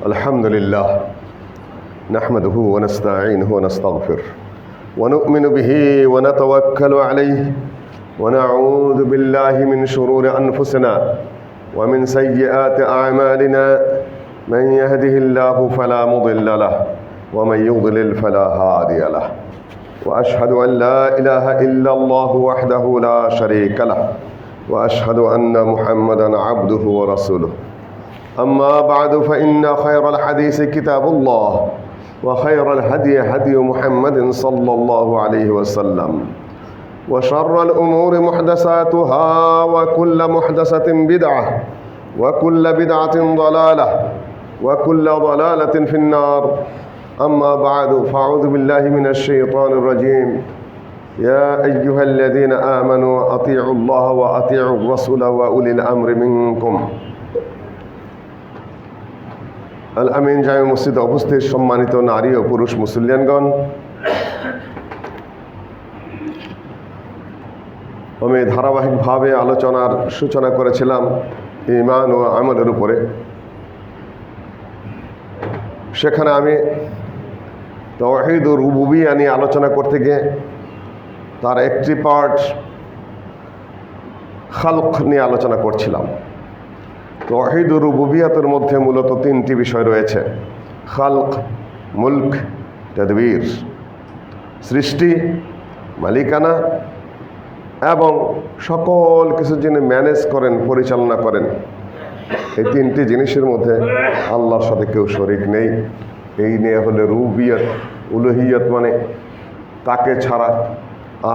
الحمد لله نحمده ونستعينه ونستغفره ونؤمن به ونتوكل عليه ونعوذ بالله من شرور أنفسنا ومن سيئات أعمالنا من يهده الله فلا مضل له ومن يضلل فلا هادي له وأشهد أن لا إله إلا الله وحده لا شريك له وأشهد أن محمدا عبده ورسوله أما بعد فإن خير الحديث كتاب الله وخير الهدي هدي محمد صلى الله عليه وسلم وشر الأمور محدثاتها وكل محدثة بدعة وكل بدعة ضلالة وكل ضلالة في النار أما بعد فأعوذ بالله من الشيطان الرجيم يا أيها الذين آمنوا أطيعوا الله وأطيعوا الرسول وأولي الأمر منكم আল আমিন জামে মসজিদে উপস্থিত সম্মানিত নারী ও পুরুষ মুসলিয়ানগণ, আমি ধারাবাহিকভাবে আলোচনার সূচনা করেছিলাম ঈমান ও আমলের উপরে। সেখানে আমি তাওহীদ ও রুবুবিয়্যাহ নিয়ে আলোচনা করতে গিয়ে তার একটি পার্ট খালক নিয়ে আলোচনা করছিলাম। তাওহীদ ও রুবুবিয়্যাতের মধ্যে মূলত তিনটি বিষয় রয়েছে: খালক, মুলক, তাদবীর। সৃষ্টি, মালিকানা এবং সকল কিছু যিনি ম্যানেজ করেন, পরিচালনা করেন। এই তিনটি জিনিসের মধ্যে আল্লাহর সাথে কেউ শরীক নেই। এই নিয়ে হলে রুবুবিয়্যাত। উলুহিয়্যাত মানে তাকে ছাড়া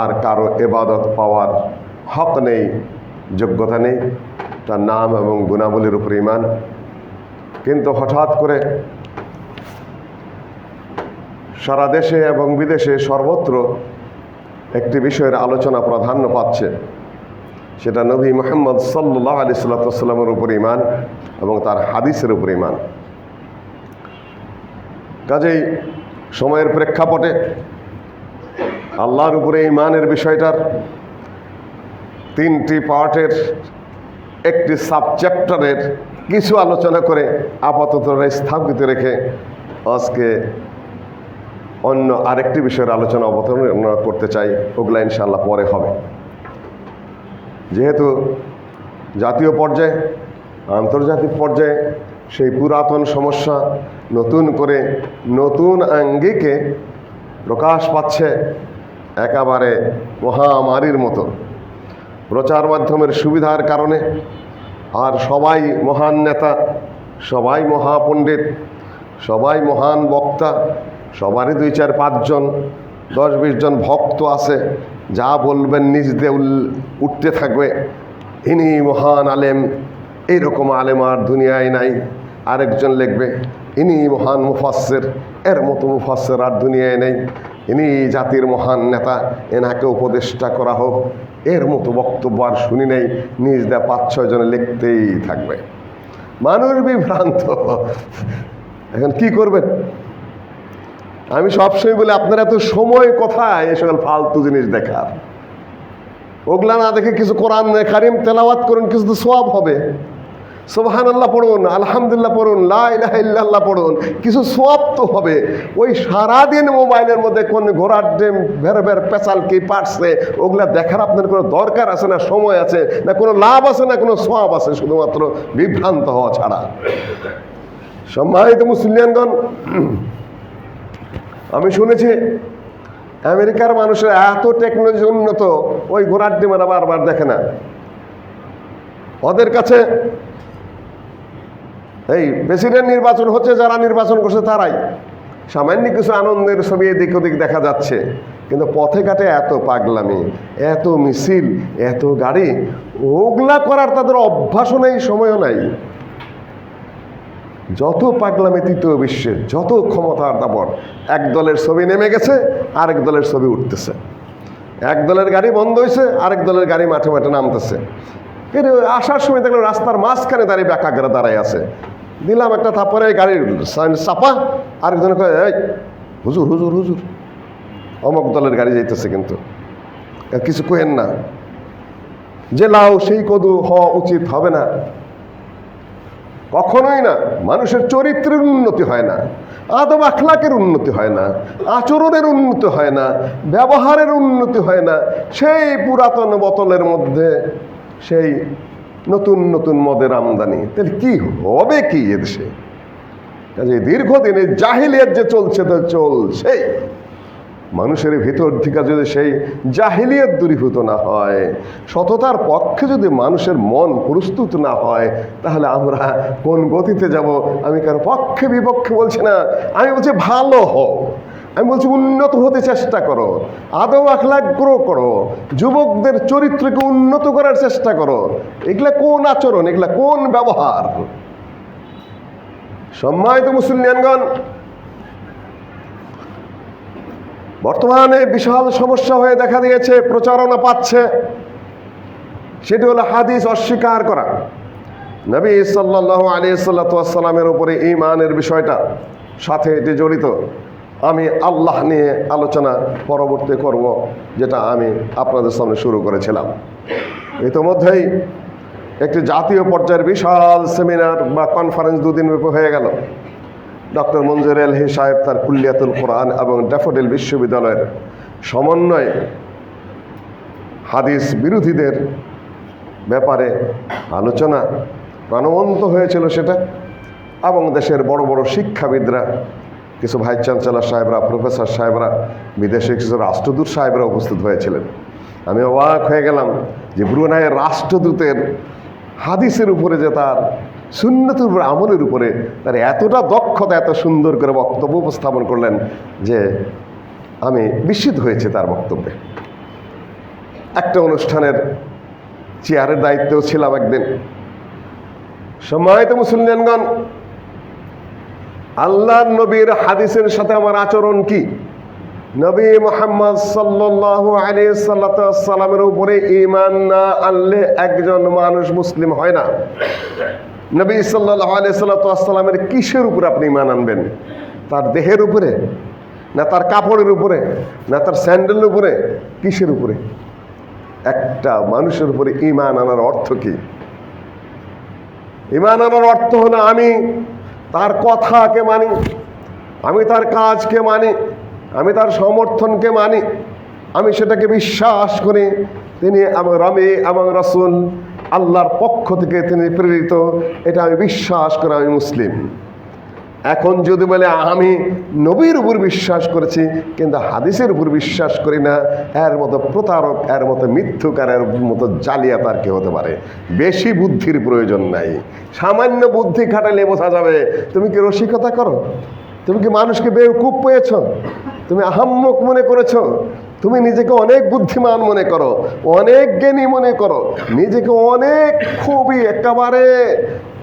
আর কারো ইবাদত পাওয়ার হক নেই, যোগ্যতা নেই, তার নাম এবং গুণাবলীর উপর ঈমান। কিন্তু হঠাৎ করে সারা দেশে এবং বিদেশে সর্বত্র একটি বিষয়ের আলোচনা প্রাধান্য পাচ্ছে, সেটা নবী মুহাম্মদ সাল্লাল্লাহু আলাইহি ওয়াসাল্লামের উপর ঈমান এবং তার হাদিসের উপর ঈমান। কাজেই সময়ের প্রেক্ষাপটে আল্লাহর উপরে ঈমানের বিষয়টার তিনটি পার্টের একটি সাবচ্যাপ্টারের কিছু আলোচনা করে আপাতত স্থগিত রেখে আজকে অন্য আরেকটি বিষয়ের আলোচনা অবতারণা করতে চাই। ওগুলা ইনশাআল্লাহ পরে হবে। যেহেতু জাতীয় পর্যায়ে, আন্তর্জাতিক পর্যায়ে সেই পুরাতন সমস্যা নতুন করে নতুন আঙ্গিকে প্রকাশ পাচ্ছে, একেবারে মহামারীর মতো প্রচার মাধ্যমের সুবিধার কারণে। আর সবাই মহান নেতা, সবাই মহাপণ্ডিত, সবাই মহান বক্তা, সবারই 2-4-5 জন 10-20 জন ভক্ত আছে। যা বলবেন নিজ দিয়ে উঠতে থাকবে, ইনি মহান আলেম, এইরকম আলেম আর দুনিয়ায় নাই। আরেকজন লিখবে ইনি মহান মুফাসসির, এর মতো মুফাসসির আর দুনিয়ায় নেই। ইনি জাতির মহান নেতা, এনাকে উপদেষ্টা করা হোক, এর মতো বক্তব্য আর শুনি নেই। নিজ দিয়ে 5-6 জনে লিখতেই থাকবে। মানুষ বিভ্রান্ত। এখন কি করবেন? আমি সবসময় বলি, আপনার এত সময় কোথায় এই সকল ফালতু জিনিস দেখার? ওগুলা না দেখে কিছু কোরআন কারীম তেলাওয়াত করুন, কিছু তো সওয়াব হবে। সুবহানাল্লাহ পড়ুন, আলহামদুলিল্লাহ পড়ুন, লা ইলাহা ইল্লাল্লাহ পড়ুন, কিছু সওয়াব তো হবে। ওই সারাদিন মোবাইলের মধ্যে কোন ঘোড়ার ডিম ভের ভের পেঁচাল কি পারছে, ওগুলা দেখার আপনার কোনো দরকার আছে না, সময় আছে না, কোনো লাভ আছে না, কোনো সওয়াব আছে, শুধুমাত্র বিভ্রান্ত হওয়া ছাড়া। সম্মানিত মুসলিয়ানগণ, আমি শুনেছি আমেরিকার মানুষের এত টেকনোলজি উন্নত, ওই ঘোড়ার ডিমেরা বারবার দেখে না। ওদের কাছে এই প্রেসিডেন্ট নির্বাচন হচ্ছে, যারা নির্বাচন করছে তারাই। সামান্য কিছু আনন্দের ছবি এদিক ওদিক দেখা যাচ্ছে, কিন্তু পথে ঘাটে এত পাগলামি, এত মিছিল, এত গাড়ি, ওগুলা করার তাদের অভ্যাসও নেই, সময়ও নাই। যত পাগলামি তৃতীয় বিশ্বের, যত ক্ষমতার দাপট, এক দলের ছবি নেমে গেছে, আরেক দলের ছবি উঠতেছে। এক দলের গাড়ি বন্ধ হয়েছে, আরেক দলের গাড়ি মাঠে মাঠে নামতেছে। এর আসার সময় দেখলো রাস্তার মাঝখানে দাঁড়িয়ে ব্যাকাগ্রা দাঁড়ায় আছে। দিলাম একটা থাপড়ে, গাড়ির চাপা। আরেকজন কয়, এই হুজুর হুজুর হুজুর, অমুক দলের গাড়ি যাইতেছে, কিন্তু কিছু কহেন না। যে লাউ সেই কদু হওয়া উচিত হবে না। কখনোই না। মানুষের চরিত্রের উন্নতি হয় না, আদব আখলাকের উন্নতি হয় না, আচরণের উন্নতি হয় না, ব্যবহারের উন্নতি হয় না। সেই পুরাতন বোতলের মধ্যে সেই নতুন নতুন মদের আমদানি, তাহলে কি হবে কি এদেশে? কাজে দীর্ঘদিনে জাহিলিয়াত যে চলছে তো চলছেই। মানুষের ভিতর থেকে যদি সেই জাহিলিয়াত দূরীভূত না হয়, সততার পক্ষে যদি মানুষের মন প্রস্তুত না হয়, তাহলে আমরা কোন গতিতে যাব? আমি কারো পক্ষে বিপক্ষে বলছি না, আমি বলছি ভালো হও, আমি বলছি উন্নত হতে চেষ্টা করো, আদব আখলাক গ্রো করো, যুবকদের চরিত্রকে উন্নত করার চেষ্টা করো। এগুলা কোন আচরণ? এগুলা কোন ব্যবহার? সম্মানিত মুসলিয়ানগণ, বর্তমানে বিশাল সমস্যা হয়ে দেখা দিয়েছে, প্রচারণা পাচ্ছে, সেটি হলো হাদিস অস্বীকার করা। নবী সাল্লাল্লাহু আলাইহি সাল্লামের উপরে ঈমানের বিষয়টা সাথে এটি জড়িত। আমি আল্লাহ নিয়ে আলোচনা পরবর্তী করব, যেটা আমি আপনাদের সামনে শুরু করেছিলাম। ইতিমধ্যেই একটি জাতীয় পর্যায়ের বিশাল সেমিনার বা কনফারেন্স দুদিন ব্যাপী হয়ে গেল। ডক্টর মঞ্জুর এলহি সাহেব তার কুল্লিয়াতুল কোরআন এবং ড্যাফোডিল বিশ্ববিদ্যালয়ের সমন্বয়ে হাদিস বিরোধীদের ব্যাপারে আলোচনা প্রাণবন্ত হয়েছিল সেটা, এবং দেশের বড় বড় শিক্ষাবিদরা, কিছু ভাইস চ্যান্সেলর সাহেবরা, প্রফেসর সাহেবরা, বিদেশে কিছু রাষ্ট্রদূত সাহেবরা উপস্থিত হয়েছিলেন। আমি অবাক হয়ে গেলাম যে ব্রুনাইয়ের রাষ্ট্রদূতের হাদিসের উপরে যে তার সুন্নতের উপরে আমলের উপরে তার এতটা দক্ষতা, এত সুন্দর করে বক্তব্য উপস্থাপন করলেন যে আমি বিস্মিত হয়েছি তার বক্তব্যে। একটা অনুষ্ঠানের চেয়ারের দায়িত্বেও ছিলাম একদিন। সম্মানিত মুসলিমগণ, আল্লাহর নবীর হাদিসের সাথে আমার আচরণ কি? নবী মুহাম্মদ সাল্লাল্লাহু আলাইহি সাল্লামের উপরে ঈমান না আনলে একজন মানুষ মুসলিম হয় না। নবী সাল্লাল্লাহু আলাইহি সাল্লামের কিসের উপরে আপনি ঈমান আনবেন? তার দেহের উপরে, না তার কাপড়ের উপরে, না তার স্যান্ডেলের উপরে? কিসের উপরে? একটা মানুষের উপরে ঈমান আনার অর্থ কি? ঈমান আনার অর্থ হলো আমি তার কথাকে মানি, আমি তার কাজকে মানি, আমি তার সমর্থনকে মানি, আমি সেটাকে বিশ্বাস করি তিনি রবি এবং রাসূল আল্লাহর পক্ষ থেকে তিনি প্রেরিত, এটা আমি বিশ্বাস করি, আমি মুসলিম। এখন যদি বলে আমি নবীর উপর বিশ্বাস করেছি কিন্তু হাদিসের উপর বিশ্বাস করি না, এর মতো প্রতারক, এর মতো মিথ্যুকার, এর মতো জালিয়াত আর কে হতে পারে? বেশি বুদ্ধির প্রয়োজন নাই, সামান্য বুদ্ধি খাটালে বোঝা যাবে। তুমি কি রসিকতা করো? তুমি কি মানুষকে বেওকুফ পেয়েছ? তুমি আহাম্মক মনে করেছ? তুমি নিজেকে অনেক বুদ্ধিমান মনে করো, অনেক জ্ঞানী মনে করো, নিজেকে অনেক খুবই একেবারে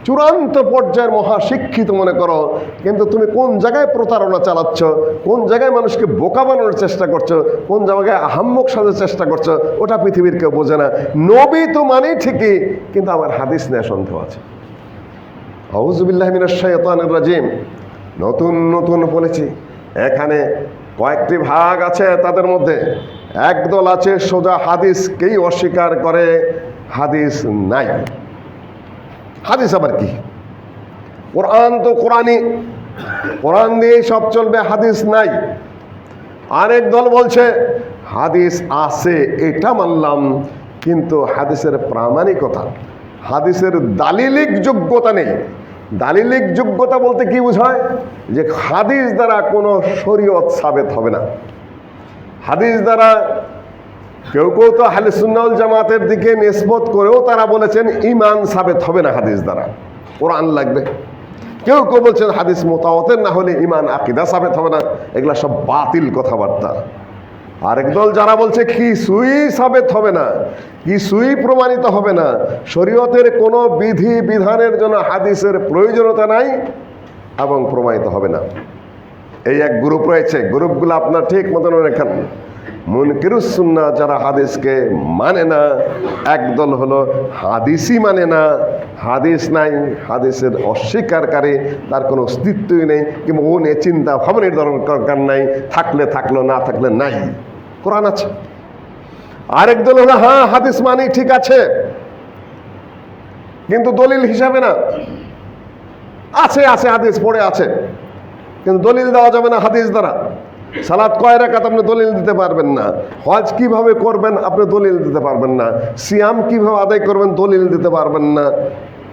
চূড়ান্ত পর্যায়ের মহাশিক্ষিত মনে করো, কিন্তু তুমি কোন জায়গায় প্রতারণা চালাচ্ছ, কোন জায়গায় মানুষকে বোকা বানানোর চেষ্টা করছো, কোন জায়গায় আহাম্মক সাজার চেষ্টা করছো, ওটা পৃথিবীর কেউ বোঝে না। নবী তো মানেই ঠিকই, কিন্তু আমার হাদিস নিয়ে সন্দেহ আছে। আউযু বিল্লাহি মিনাশ শাইতানির রাজিম। নতুন নতুন বলেছি, এখানে কয়েকটি ভাগ আছে। তাদের মধ্যে একদল আছে সোজা হাদিসকেই অস্বীকার করে, হাদিস নাই। হাদিস আবার কি? কোরআন তো কোরআনই, কোরআন দিয়ে সব চলবে, হাদিস নাই। আরেক দল বলছে হাদিস আছে, এটা মানলাম, কিন্তু হাদিসের প্রামাণিকতা, হাদিসের দালিলিক যোগ্যতা নেই। দালিলিক যোগ্যতা বলতে কি বোঝায়? যে হাদিস দ্বারা কোনো শরীয়ত সাবেত হবে না। হাদিস দ্বারা কেউ কেউ তো আহলে সুন্নাহ ওয়াল জামাতের দিকে নিসবত করেও তারা বলেছেন ঈমান সাবেত হবে না হাদিস দ্বারা, কোরআন লাগবে। কেউ কেউ বলছেন হাদিস মুতাওয়াতির না হলে ঈমান আকীদা সাবেত হবে না। এগুলা সব বাতিল কথাবার্তা। আরেক দল যারা বলছে কিছুই সাবেত হবে না, কিছুই প্রমাণিত হবে না, শরীয়তের কোনো বিধি বিধানের জন্য হাদিসের প্রয়োজনীয়তা নাই এবং প্রমাণিত হবে না। এই এক গ্রুপ রয়েছে। গ্রুপগুলো আপনার ঠিক মতন রেখেন। মুনকিরুস সুন্নাহ যারা হাদিসকে মানে না, একদল হলো হাদিসই মানে না, হাদিস নাই, হাদিসের অস্বীকারী, তার কোনো অস্তিত্বই নেই, কিংবা ও নিয়ে চিন্তা ভাবনার দরকার নাই, থাকলে থাকলো, না থাকলে নাই, কোরআন আছে। আরেক দল হলো হ্যাঁ হাদিস মানি, ঠিক আছে, কিন্তু দলিল হিসাবে না, আছে আছে হাদিস পড়ে আছে, কিন্তু দলিল দেওয়া যাবে না হাদিস দ্বারা। সালাত কয় রাকাত আপনি দলিল দিতে পারবেন না, হজ কিভাবে করবেন আপনি দলিল দিতে পারবেন না, সিয়াম কিভাবে আদায় করবেন দলিল দিতে পারবেন না,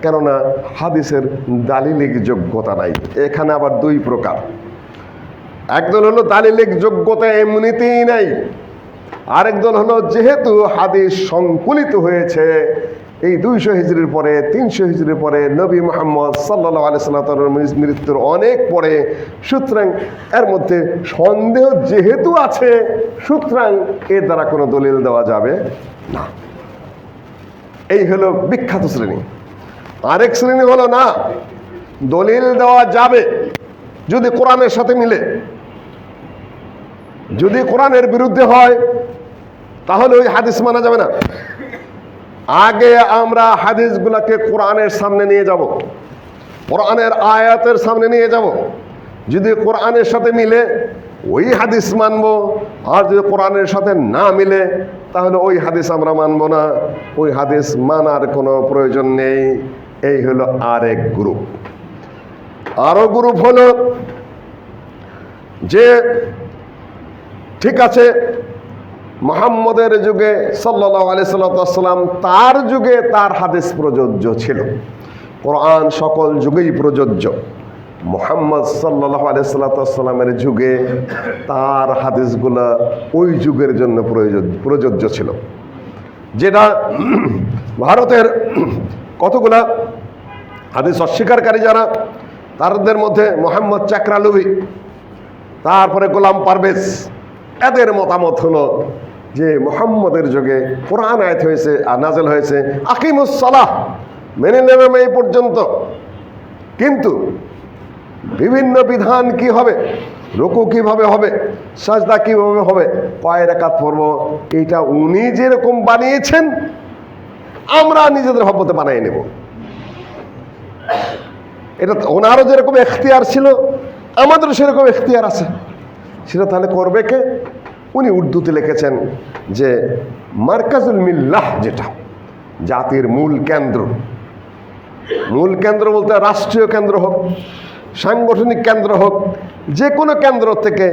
কেননা হাদিসের দালিলিক যোগ্যতা নাই। এখানে আবার দুই প্রকার, একদল হলো দালিলিক যোগ্যতা এমনিতেই নাই, আরেক দল হলো যেহেতু হাদিস সংকলিত হয়েছে এই 200 হিজরির পরে, 300 হিজরির পরে, নবী মুহাম্মদ সাল্লাল্লাহু আলাইহি সাল্লামের মৃত্যুর অনেক পরে, সুতরাং এর মধ্যে সন্দেহ যেহেতু আছে, সুতরাং এর দ্বারা কোনো দলিল দেওয়া যাবে না। এই হলো বিখ্যাত শ্রেণী। আরেক শ্রেণী হলো না, দলিল দেওয়া যাবে যদি কোরআনের সাথে মিলে, যদি কোরআনের বিরুদ্ধে হয় তাহলে ওই হাদিস মানা যাবে না। আগে আমরা হাদিসগুলোকে কোরআনের সামনে নিয়ে যাব, কোরআনের আয়াতের সামনে নিয়ে যাব, যদি কোরআনের সাথে মিলে ওই হাদিস মানব, আর যদি কোরআনের সাথে না মিলে তাহলে ওই হাদিস আমরা মানব না, ওই হাদিস মানার কোনো প্রয়োজন নেই। এই হলো আরেক গ্রুপ। আরো গ্রুপ হলো যে ঠিক আছে মুহাম্মদের যুগে সাল্লাল্লাহু আলাইহি সাল্লাম, তার যুগে তার হাদিস প্রযোজ্য ছিল, কোরআন সকল যুগেই প্রযোজ্য, মুহাম্মদ সাল্লাল্লাহু আলাইহি সাল্লামের যুগে তার হাদিসগুলো ওই যুগের জন্য প্রযোজ্য ছিল। যেটা ভারতের কতগুলা হাদিস অস্বীকারী যারা, তাদের মধ্যে মোহাম্মদ চাকরালুবি, তারপরে গোলাম পারভেজ, এদের মতামত হলো যে মুহাম্মদের যুগে কোরআন আয়াত হয়েছে আর নাযিল হয়েছে আকিমুস সালাহ, মেনে নেবেন এই পর্যন্ত, কিন্তু বিভিন্ন বিধান কি হবে, রুকু কিভাবে হবে, সাজদা কিভাবে হবে, কয় রাকাত পড়ব, এইটা উনি যেরকম বানিয়েছেন আমরা নিজেদের হব্বতে বানিয়ে নেব। এটা ওনারও যেরকম এখতিয়ার ছিল আমাদেরও সেরকম এখতিয়ার আছে, সেটা তাহলে করবে কে? উনি উর্দুতে লিখেছেন যে মার্কাজুল মিল্লাহ, যেটা জাতির মূল কেন্দ্র, মূল কেন্দ্র বলতে রাষ্ট্রীয় কেন্দ্র হোক, সাংগঠনিক কেন্দ্র হোক, যে কোনো কেন্দ্র থেকে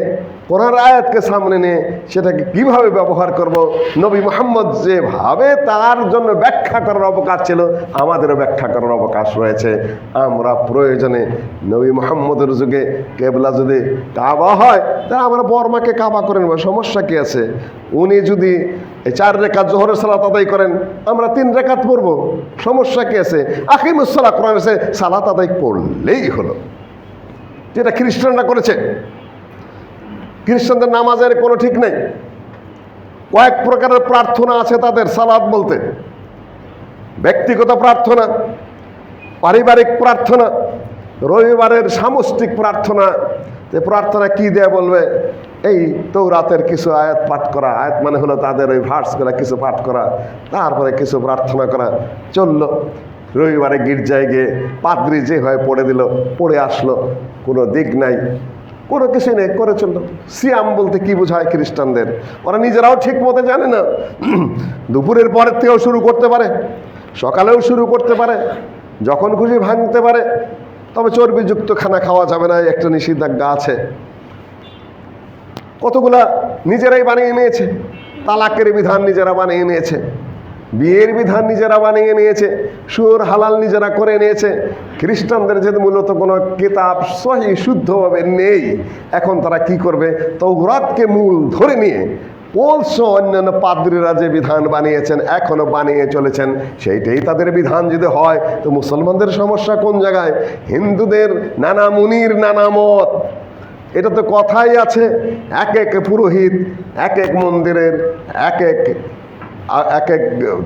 কোরআন আয়াতকে সামনে নিয়ে সেটাকে কিভাবে ব্যবহার করব, নবী মুহাম্মদ যেভাবে তার জন্য ব্যাখ্যা করার অবকাশ ছিল আমাদেরও ব্যাখ্যা করার অবকাশ রয়েছে। আমরা প্রয়োজনে নবী মুহাম্মদের যুগে কেবলা যদি কাবা হয় তা আমরা বর্মাকে কাবা করে নেব, সমস্যা কি আছে? উনি যদি 4 রেখাত জোহরের সালাত আদায় করেন আমরা 3 রেখাত পড়ব, সমস্যা কি আছে? আকিমুস সালাহ কোরআন আছে, সালাত আদায় করলেই হলো, যেটা খ্রিস্টানরা করেছে। খ্রিস্টানদের নামাজের কোনো ঠিক নেই, কয়েক প্রকারের প্রার্থনা আছে তাদের সালাত বলতে, ব্যক্তিগত প্রার্থনা, পারিবারিক প্রার্থনা, রবিবারের সামষ্টিক প্রার্থনা। প্রার্থনা কি দেয়া বলবে? এই তৌরাতের কিছু আয়াত পাঠ করা, আয়াত মানে হলো তাদের ওই ভার্সগুলো কিছু পাঠ করা, তারপরে কিছু প্রার্থনা করা, চললো। রবিবারে গির্জায় গিয়ে পাদ্রী যে হয় পড়ে দিল, পড়ে আসলো, কোনো দিক নাই, কোনো কিছু নেই, করে চললো। সিয়াম বলতে কি বোঝায় খ্রিস্টানদের ওরা নিজেরাও ঠিক মতো জানে না। দুপুরের পরের থেকেও শুরু করতে পারে, সকালেও শুরু করতে পারে, যখন খুশি ভাঙতে পারে, তবে চর্বিযুক্ত খানা খাওয়া যাবে না, একটা নিষেধাজ্ঞা আছে। কতগুলা নিজেরাই বানিয়ে নিয়েছে, তালাকের বিধান নিজেরা বানিয়ে নিয়েছে, বিয়ের বিধান নিজেরা বানিয়ে নিয়েছে, সুর হালাল নিজেরা করে নিয়েছে। খ্রিস্টানদের যেহেতু মূলত কোনো কিতাব সহি শুদ্ধভাবে নেই, এখন তারা কি করবে? তৌরাতকে মূল ধরে নিয়ে পৌলস অন্যান্য পাদ্রীরা যে বিধান বানিয়েছেন, এখনো বানিয়ে চলেছেন, সেইটাই তাদের বিধান যদি হয় তো মুসলমানদের সমস্যা কোন জায়গায়? হিন্দুদের নানা মুনির নানা মত, এটা তো কথাই আছে, এক এক পুরোহিত এক এক মন্দিরের এক এক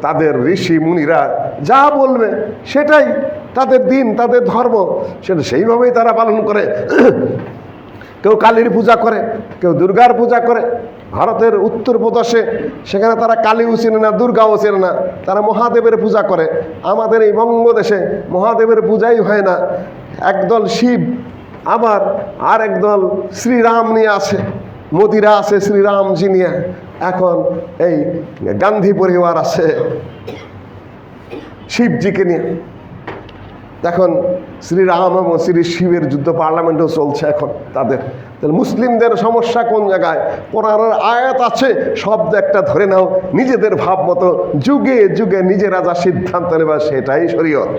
তাদের ঋষি মুনিরা যা বলবে সেটাই তাদের দিন, তাদের ধর্ম, সেটা সেইভাবেই তারা পালন করে। কেউ কালীর পূজা করে, কেউ দুর্গার পূজা করে। ভারতের উত্তরপ্রদেশে সেখানে তারা কালীও চেনে না, দুর্গাও চেনে না, তারা মহাদেবের পূজা করে। আমাদের এই বঙ্গদেশে মহাদেবের পূজাই হয় না, একদল শিব আবার আর একদল শ্রীরাম নিয়ে আছে, মোদিরা আছে শ্রীরামজি নিয়ে, এখন এই গান্ধী পরিবার আছে শিবজিকে নিয়ে। এখন শ্রীরাম এবং শ্রী শিবের যুদ্ধ পার্লামেন্টও চলছে এখন তাদের। তাহলে মুসলিমদের সমস্যা কোন জায়গায়? কোরআনের আয়াত আছে, শব্দ একটা ধরে নাও, নিজেদের ভাব মতো যুগে যুগে নিজেরা যা সিদ্ধান্ত নেবা সেটাই শরীয়ত।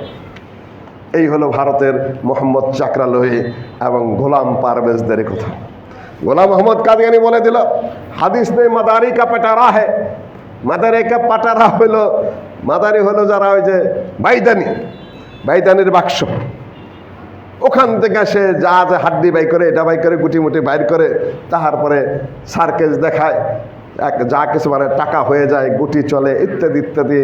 এই হলো ভারতের মোহাম্মদ চাকরালোহি এবং গোলাম পারভেজদের কথা। গোলাম মোহাম্মদ কাদিয়ানি বলে দিল, হাদিস নেই মাদারি কা পেটারা হে। মাদারি কা পাটারা হলো, মাদারি হলো যারা ওই যে বাইদানির বাক্স, ওখান থেকে সে যা যা হাড্ডি বাই করে, এটা বাই করে, গুটি মুটি বাইর করে, তারপরে সার্কেস দেখায়, যা কিছু মানে টাকা হয়ে যায়, গুটি চলে, ইত্যাদি ইত্যাদি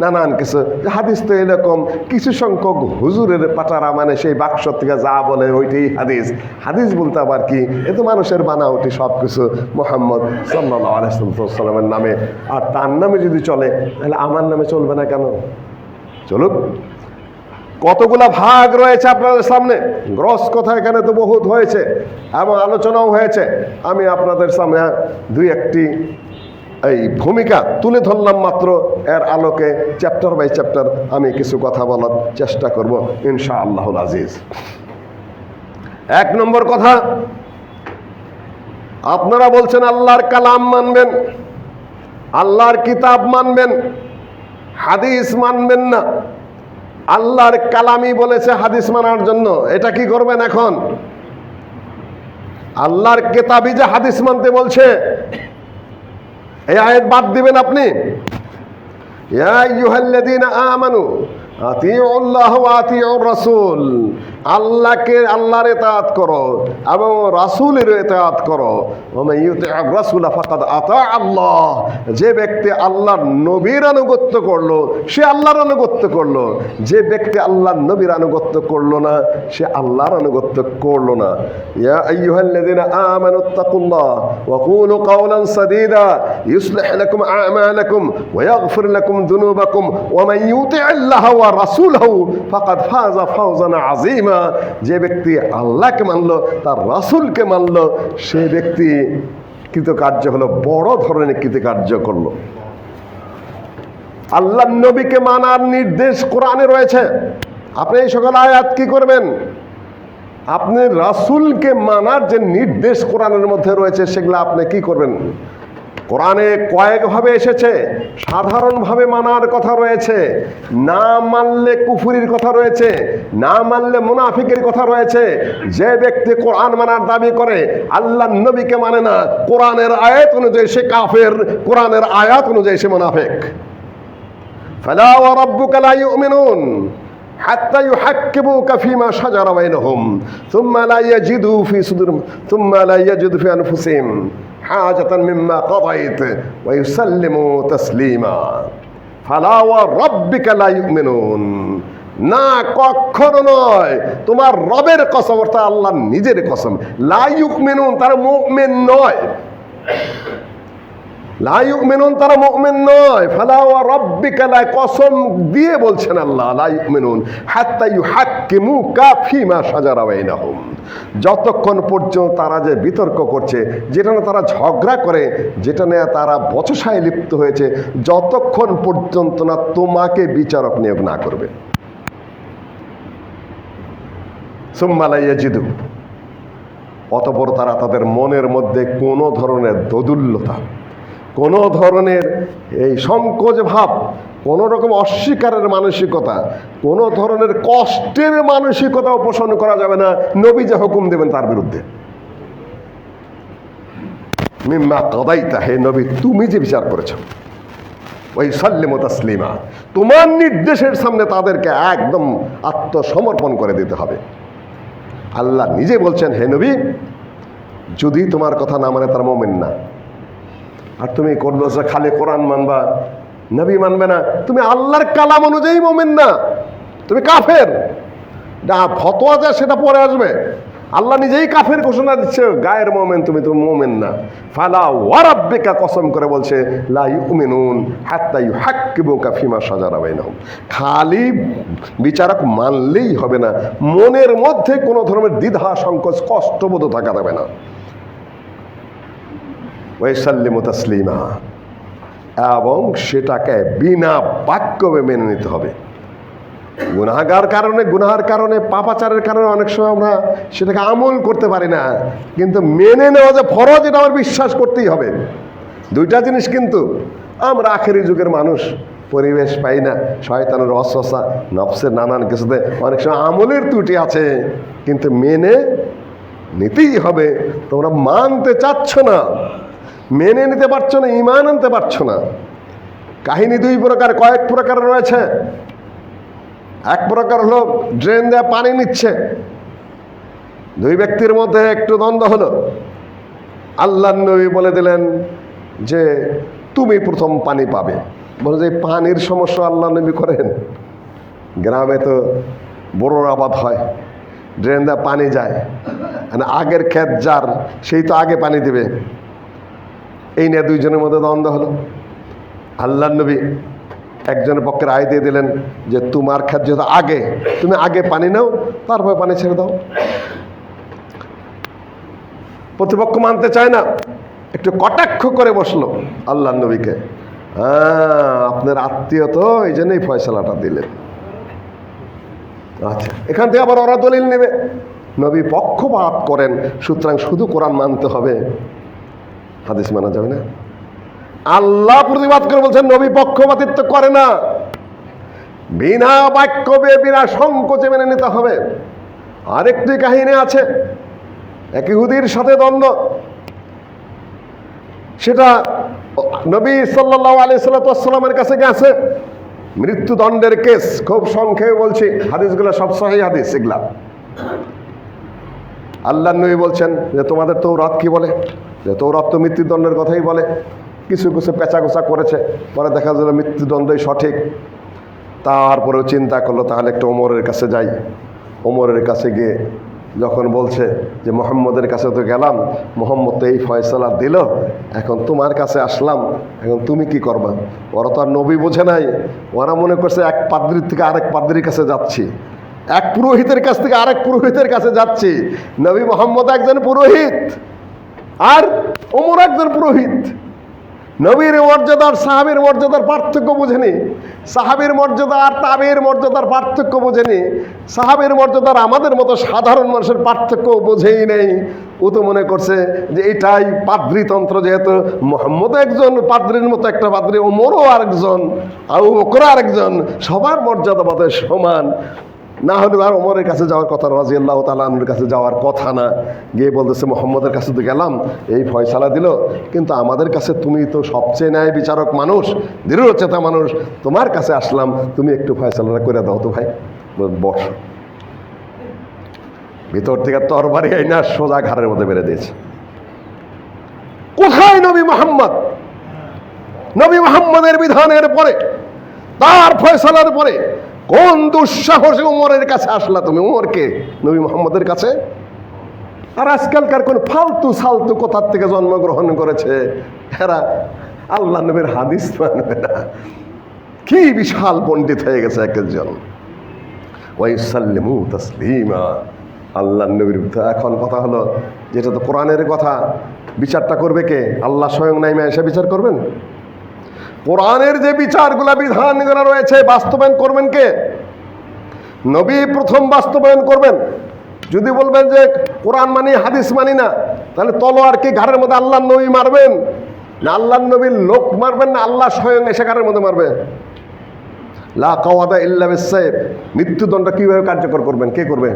নানান কিছু। হাদিস তো এরকম কিছু সংখ্যক হুজুরের পাটারা, মানে সেই বাক্স থেকে যা বলে ওইটাই হাদিস। হাদিস বলতে আবার কি, এ তো মানুষের বানাওটি সব কিছু মোহাম্মদ সাল্লাল্লাহু আলাইহি ওয়াসাল্লামের নামে। আর তার নামে যদি চলে তাহলে আমার নামে চলবে না কেন? চলুক। কতগুলা ভাগ রয়েছে আপনাদের সামনে, গ্রস কথা এখানে তো বহুত হয়েছে এবং আলোচনাও হয়েছে। আমি আপনাদের সামনে দুই একটি এই ভূমিকা তুলে ধরলাম মাত্র, এর আলোকে চ্যাপ্টার বাই চ্যাপ্টার আমি কিছু কথা বলার চেষ্টা করব ইনশাআল্লাহুল আজিজ। 1 নম্বর কথা, আপনারা বলছেন আল্লাহর কালাম মানবেন, আল্লাহর কিতাব মানবেন, হাদিস মানবেন না। আল্লাহর কালামই বলেছে হাদিস মানার জন্য, এটা কি করবেন এখন? আল্লাহর কিতাবই যে হাদিস মানতে বলছে, এই আয়াত বাদ দিবেন আপনি? ইয়া আইয়ুহাল্লাযীনা আমানু আতিউল্লাহ ওয়া আতিউর রাসূল, আল্লাহর ইতাআত করো এবং রাসূলের ইতাআত করো। ওয়া মান ইউতি'আর রাসূল ফাকাদ আতা আল্লাহ, যে ব্যক্তি আল্লাহর নবীর আনুগত্য করলো সে আল্লাহর আনুগত্য করলো, যে ব্যক্তি আল্লাহর নবীর আনুগত্য করলো না সে আল্লাহর আনুগত্য করলো না। ইয়া আইয়ুহাল্লাযীনা আমানুত্তাকুল্লাহ ওয়া কুলু কাওলান সাদীদা ইউসলিহ লাকুম আ'মালাকুম ওয়া ইয়াগফির লাকুম যুনুবাকুম ওয়া মান ইউতি'আল্লাহ ওয়া রাসূলহু ফাকাদ ফাযা ফাওজান আযীমা, যে ব্যক্তি আল্লাহকে মানলো, তার রাসূলকে মানলো, সে ব্যক্তি কৃতকার্য হলো, বড় ধরনের কৃতকার্য করলো। আল্লাহর নবীকে মানার নির্দেশ কোরআনে রয়েছে। আপনি এই সকল আয়াত কি করবেন? আপনি রাসূলকে মানার যে নির্দেশ কোরআনের মধ্যে রয়েছে সেগুলো আপনি কি করবেন? কোরআনে কয়েকভাবে এসেছে, সাধারণভাবে মানার কথা রয়েছে, না মানলে কুফরির কথা রয়েছে, না মানলে মুনাফিকের কথা রয়েছে। যে ব্যক্তি কোরআন মানার দাবি করে আল্লাহর নবীকে মানে না, কোরআনের আয়াত অনুযায়ী সে কাফের, কোরআনের আয়াত অনুযায়ী সে মুনাফিক। ফালা ওয়া রাব্বুকা লা ইউমিনুন হাত্তা ইউহাক্কিমুকা ফীমা শাজারা বাইনহুম সুম্মা লা ইয়াজিদু ফি আনফুসিহিম হাজাতান মিম্মা কাদাইত ওয়া ইউসাল্লিমু তাসলিমা। ফালা ওয়া রাব্বিকা লা ইউমিনুন, না কখনো নয়, তোমার রবের কসম, অর্থাৎ আল্লাহর নিজের কসম। লা ইউমিনুন, তারা মুমিন নয়। লা ইউমিনুন, তারা মুমিন নয়। ফালা ওয়া রাব্বিকা, লা কসম দিয়ে বলছেন আল্লাহ, লা ইউমিনুন হাত্তা ইউহাক্কিমুকা ফীমা শাজারা বাইনাহুম, যতক্ষণ পর্যন্ত তারা যে বিতর্ক করছে, যেটা নিয়ে তারা ঝগড়া করে, যেটা নিয়ে তারা বচসায় লিপ্ত হয়েছে, যতক্ষণ পর্যন্ত না তোমাকে বিচারক নিয়োগ না করবে। সুম্মা লা ইয়াজিদু, অতঃপর তারা তাদের মনের মধ্যে কোনো ধরনের দোদুল্যতা, কোনো ধরনের এই সংকোচ ভাব, কোনো রকম অস্বীকারের মানসিকতা, কোনো ধরনের কষ্টের মানসিকতা পোষণ করা যাবে না নবী যে হুকুম দেবেন তার বিরুদ্ধে। মিম্মা কাদাইতা, হে নবী তুমি যে বিচার করেছ, ওই সাল্লিমু তাসলিমা, তোমার নির্দেশের সামনে তাদেরকে একদম আত্মসমর্পণ করে দিতে হবে। আল্লাহ নিজে বলছেন, হে নবী যদি তোমার কথা না মানে তার মুমিন না। আর তুমি করবে খালি কোরআন মানবা, নবী মানবে না, তুমি আল্লাহর কালাম অনুযায়ী মুমিন না, তুমি কাফের। না ফতোয়া যা সেটা পরে আসবে। আল্লাহ নিজেই কাফের ঘোষণা দিচ্ছে, গায়ের মুমিন তুমি, তুমি মুমিন না। ফালা ওয়া রাব্বিকা, কসম করে বলছে, লা ইউমিনুন হাত্তা ইউহাক্কিমুকা ফীমা শাজারা বাইনাহুম, খালি বিচারক মানলেই হবে না, মনের মধ্যে কোনো ধরনের দ্বিধা সংকোচ কষ্টবোধ থাকা যাবে না। ওয়া ইউসাল্লিমু তাসলিমা, এবং সেটাকে বিনা বাক্যে মেনে নিতে হবে। গুনাহার কারণে পাপাচারের কারণে অনেক সময় আমরা সেটাকে আমল করতে পারি না, কিন্তু মেনে নেওয়া যে ফরজ এটা আমার বিশ্বাস করতেই হবে। দুইটা জিনিস। কিন্তু আমরা আখেরি যুগের মানুষ, পরিবেশ পাই না, শয়তানের ওয়াসওয়াসা, নফসের নানান কিছুতে অনেক সময় আমলের ত্রুটি আছে, কিন্তু মেনে নিতেই হবে। তোমরা মানতে চাচ্ছ না, মেনে নিতে পারছো না, ঈমান আনতে পারছো না। কাহিনী দুই প্রকার, কয়েক প্রকার রয়েছে। এক প্রকার হলো ড্রেন দিয়ে পানি নিচ্ছে, দুই ব্যক্তির মধ্যে একটু দ্বন্দ্ব হলো। আল্লাহর নবী বলে দিলেন যে তুমি প্রথম পানি পাবে। বলে যে পানির সমস্যা আল্লাহ নবী করেন? গ্রামে তো বড় আবাদ হয়, ড্রেন দিয়ে পানি যায়, আগের ক্ষেত যার সেই তো আগে পানি দেবে। এই নিয়ে দুইজনের মধ্যে দ্বন্দ্ব হলো। আল্লাহর নবী একজনের পক্ষে রায় দিয়ে দিলেন যে তোমার ক্ষেত যেহেতু আগে, তুমি আগে পানি নাও, তারপরে পানি ছেড়ে দাও। প্রতিপক্ষ মানতে চায় না, একটু কটাক্ষ করে বসলো আল্লাহর নবীকে। আপনার আত্মীয় তো, এই জন্যই ফয়সালাটা দিলেন। আচ্ছা, এখান থেকে আবার ওরা দলিল নেবে, নবী পক্ষপাত করেন, সুতরাং শুধু কোরআন মানতে হবে, হাদিস মানা যাবে না। আল্লাহ প্রতিবাদ করে বলছেন নবী পক্ষপাতিত্ব করে না, বিনা বাক্যবে বিনা সংকোচে মেনে নিতে হবে। আরেকটি কাহিনী আছে, এক ইহুদির সাথে দ্বন্দ্ব। সেটা নবী সাল্লাল্লাহু আলাইহি সাল্লামের কাছে গেছে, মৃত্যুদণ্ডের কেস। খুব সংক্ষেপে বলছি, হাদিসগুলো সব সহিহ হাদিস। এগুলা আল্লাহর নবী বলছেন যে তোমাদের তৌরাত কি বলে, যে তৌরাত তো মৃত্যুদণ্ডের কথাই বলে। কিছু কিছু পেঁচাগোছা করেছে, পরে দেখা গেল মৃত্যুদণ্ডই সঠিক। তারপরেও চিন্তা করলো তাহলে একটু ওমরের কাছে যাই। ওমরের কাছে গিয়ে যখন বলছে যে মোহাম্মদের কাছে তো গেলাম, মোহাম্মদ তো এই ফয়সালা দিল, এখন তোমার কাছে আসলাম, এখন তুমি কি করবা? ওরা তো আর নবী বোঝে নাই, ওরা মনে করছে এক পাদ্রির থেকে আরেক পাদ্রির কাছে যাচ্ছি, এক পুরোহিতের কাছ থেকে আরেক পুরোহিতের কাছে যাচ্ছি। নবী মোহাম্মদ একজন পুরোহিত আর ওমর একজন পুরোহিত। নবীর মর্যাদার সাহাবীর মর্যাদার পার্থক্য বোঝেনি, সাহাবীর মর্যাদা আর তাবেঈর মর্যাদার পার্থক্য বোঝেনি, সাহাবীর মর্যাদার আমাদের মতো সাধারণ মানুষের পার্থক্য বোঝেই নেই। ও তো মনে করছে যে এটাই পাদ্রীতন্ত্র, যেহেতু মুহাম্মদ একজন পাদ্রীর মতো একটা পাদ্রী, ওমরও আরেকজন, আবু বকর আরেকজন, সবার মর্যাদা বোধহয় সমান। না হলে আর ওমরের কাছে যাওয়ার কথা, রাদিয়াল্লাহু তাআলা আনহুর কাছে যাওয়ার কথা না। গিয়ে বলতেছে মোহাম্মদের কাছে তো গেলাম, এই ফয়সালা দিল, কিন্তু আমাদের কাছে তুমি তো সবচেয়ে ন্যায় বিচারক মানুষ, দৃঢ়চেতা মানুষ, তোমার কাছে আসলাম, তুমি একটু ফয়সালাটা করে দাও তো ভাই। বস। ভিতর থেকে তরবারি আইনা সোজা ঘাড়ের মধ্যে বেড়ে দিয়েছে। কোথায় নবী মোহাম্মদ? নবী মোহাম্মদের বিধানের পরে, তার ফয়সালার পরে কোন দুঃসাহসে উমরের কাছে আসলা তুমি? উমরকে নবী মোহাম্মদের কাছে? আর আজকালকার কোন ফালতু সালতু কোথার থেকে জন্মগ্রহণ করেছে, এরা আল্লাহ নবীর হাদিস মানবে না। কি বিশাল পণ্ডিত হয়ে গেছে এক একজন। ওয়াইসাল্লিমু তাসলিমা। আল্লাহ নবীর। এখন কথা হলো, যেটা তো কোরআনের কথা, বিচারটা করবে কে? আল্লাহ স্বয়ং নাইমা এসে বিচার করবেন? কোরআনের যে বিচারগুলা বিধানগুলো রয়েছে বাস্তবায়ন করবেন কে? নবী প্রথম বাস্তবায়ন করবেন। যদি বলবেন যে কোরআন মানি হাদিস মানি না, তাহলে তলোয়ার কি ঘাড়ের মধ্যে আল্লাহ নবী মারবেন? না আল্লাহ নবীর লোক মারবেন, না আল্লাহ স্বয়ং এসে ঘাড়ের মধ্যে মারবে? লা কাওয়াদা ইল্লা বিস-সাইফ। মৃত্যুদণ্ড কিভাবে কার্যকর করবেন? কে করবে?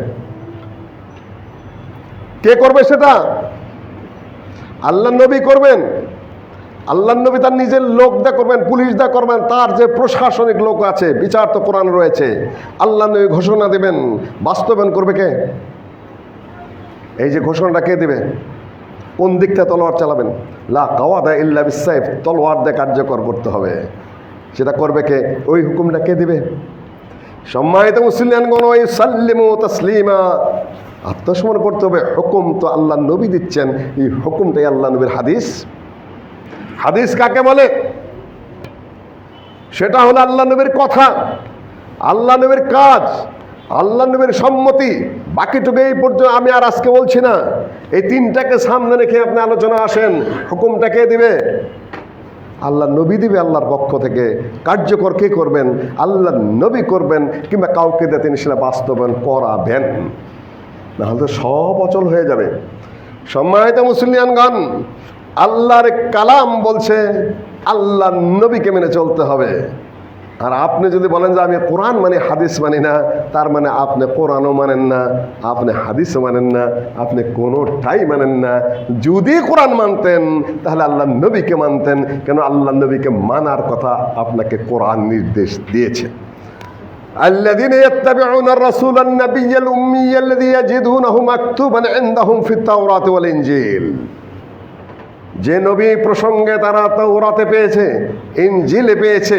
কে করবে সেটা? আল্লাহ নবী করবেন। আল্লাহ নবী তার নিজের লোক দা করবেন, পুলিশ দা করবেন, তার যে প্রশাসনিক লোক আছে, বিচার তো কোরআন রয়েছে, আল্লাহ নবী ঘোষণা দেবেন, বাস্তবায়ন করবে কে? এই যে ঘোষণাটা কে দেবে? কোন দিকটা তলোয়ার চালাবেন? লা কাওয়াদা ইল্লা বিস-সাইফ। তলোয়ার দিয়ে কার্যকর করতে হবে, সেটা করবে কে? ওই হুকুমটা কে দিবে? সম্মানিত মুসলিমগণ, ওয়াইসাল্লিমু তাসলিমা। আত্মসমর্পণ করতে হবে। হুকুম তো আল্লাহ নবী দিচ্ছেন, এই হুকুমটাই আল্লাহ নবীর হাদিস। হাদিস কাকে বলে? সেটা হলো আল্লাহ নবীর কথা, আল্লাহ নবীর কাজ, আল্লাহ নবীর সম্মতি। বাকিটুকু এই পর্যন্ত আমি আর আজকে বলছি না। এই তিনটাকে সামনে রেখে আপনি আলোচনা আসেন। হুকুমটা কে দিবে? আল্লাহ নবী দিবে আল্লাহর পক্ষ থেকে, কার্যকর কে করবেন? আল্লাহ নবী করবেন, কিংবা কাউকে দিয়ে তিনি সেটা বাস্তবায়ন করাবেন, নাহলে তো সব অচল হয়ে যাবে। সম্মানিত মুসলিয়ানগণ, আল্লাহর কালাম বলছে আল্লাহ নবীকে মেনে চলতে হবে। আর আপনি যদি বলেন যে আমি কোরআন মানি হাদিস মানি না, তার মানে আপনি কোরআনও মানেন না, আপনি হাদিসও মানেন না, আপনি কোনোটাই মানেন না। যদি কোরআন মানতেন তাহলে আল্লাহ নবীকে মানতেন, কেন আল্লাহ নবীকে মানার কথা আপনাকে কোরআন নির্দেশ দিয়েছে। الذين يتبعون الرسول النبي الأمي الذي يجدونه مكتوبا عندهم في التوراة والإنجيل। যে নবী প্রসঙ্গে তারা তাওরাতে পেয়েছে, ইনজিলে পেয়েছে,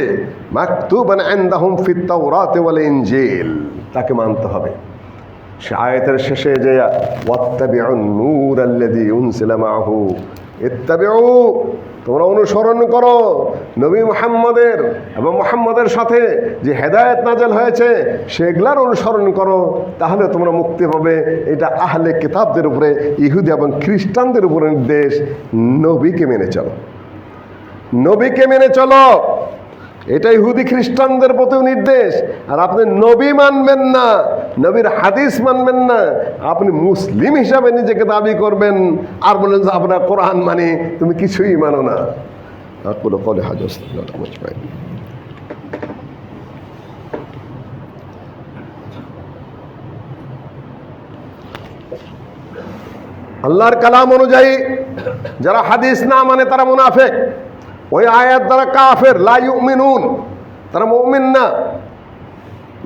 মাকতুবান ইনদাহুম ফিত তাওরাতি ওয়াল ইনজিল, তাকে মানতে হবে। সে আয়াতের শেষে যে ওয়াত্তাবিউন নূর আল্লাযী উনজিলা মাআহু, ইত্তাবিউ, তোমরা অনুসরণ করো নবী মুহাম্মদের এবং মুহাম্মদের সাথে যে হেদায়েত নাযিল হয়েছে সেগুলার অনুসরণ করো, তাহলে তোমরা মুক্তি পাবে। এটা আহলে কিতাবদের উপরে, ইহুদি এবং খ্রিস্টানদের উপরে নির্দেশ। নবীকে মেনে চলো, নবীকে মেনে চলো, এটা ইহুদি খ্রিস্টানদের প্রতিও নির্দেশ। আর আপনি নবী মানবেন না, নবীর হাদিস মানবেন না, আপনি মুসলিম হিসাবে নিজেকে দাবি করবেন আর বলেন যে আপনার কোরআন মানি, তুমি কিছুই মানো না। আল্লাহর কালাম অনুযায়ী যারা হাদিস না মানে তারা মুনাফিক, ওই আয়াত দ্বারা কাফের, লা ইউমিনুন, তারা মুমিন না।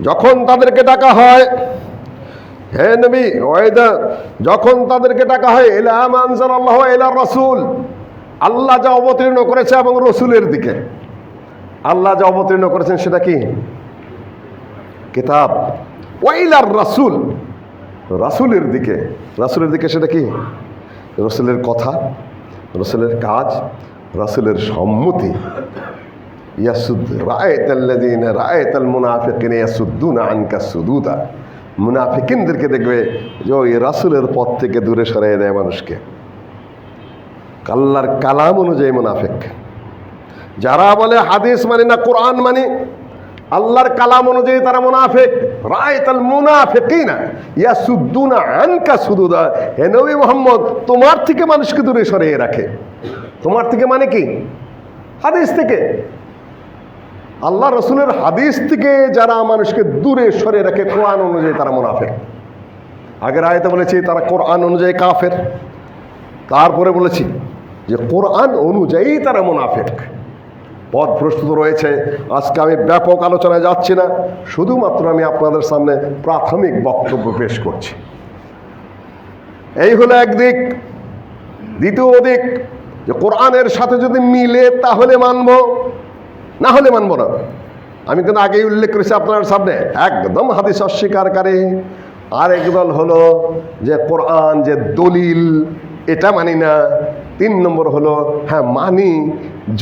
যখন তাদেরকে ডাকা হয়, হে নবী ওয়াইদা, যখন তাদেরকে ডাকা হয় ইলা মা আনজালাল্লাহু ইলা রাসূল, আল্লাহ যা অবতীর্ণ করেছে এবং রসুলের দিকে, আল্লাহ যা অবতীর্ণ করেছেন সেটা কি? কিতাব। ওয়াইলার রাসূল, রাসূলের দিকে, রাসূলের দিকে সেটা কি? রসুলের কথা, রসুলের কাজ, রাসূলের সম্মতি। ইয়াসুদ রাআইতাল্লাযীনা রাআইতাল মুনাফিকিনা ইয়াসুদ্দুনা আনকা সুদুদা, মুনাফিকিনদেরকে দেখবে যে ওই রাসূলের পথ থেকে দূরে সরিয়ে দেয় মানুষকে। আল্লাহর কালাম অনুযায়ী মুনাফিক। যারা বলে হাদিস মানি না, কোরআন মানি, আল্লাহর কালাম অনুযায়ী তারা মুনাফিক। রাআইতাল মুনাফিকিনা ইয়াসুদ্দুনা আনকা সুদুদা, হে নবী মুহাম্মদ, তোমার থেকে মানুষকে দূরে সরিয়ে রাখে। তোমার থেকে মানে কি? হাদিস থেকে। আল্লাহ রসুলের হাদিস থেকে যারা মানুষকে দূরে সরিয়ে রাখে কোরআন অনুযায়ী, তারা মুনাফিক। আগের আয়াতে বলেছি তারা কোরআন অনুযায়ী কাফের, তারপরে বলেছি যে কোরআন অনুযায়ী তারা মুনাফিক। পথ প্রস্তুত রয়েছে। আজকে আমি ব্যাপক আলোচনায় যাচ্ছি না, শুধুমাত্র আমি আপনাদের সামনে প্রাথমিক বক্তব্য পেশ করছি। এই হলো একদিক। দ্বিতীয় দিক, যে কোরআনের সাথে যদি মিলে তাহলে মানব, না হলে মানব না। আমি কিন্তু আগেই উল্লেখ করেছি আপনার সামনে, একদম হাদিস অস্বীকারী। আরেক দল হলো যে কোরআন যে দলিল, এটা মানি না। 3 নম্বর হলো হ্যাঁ মানি,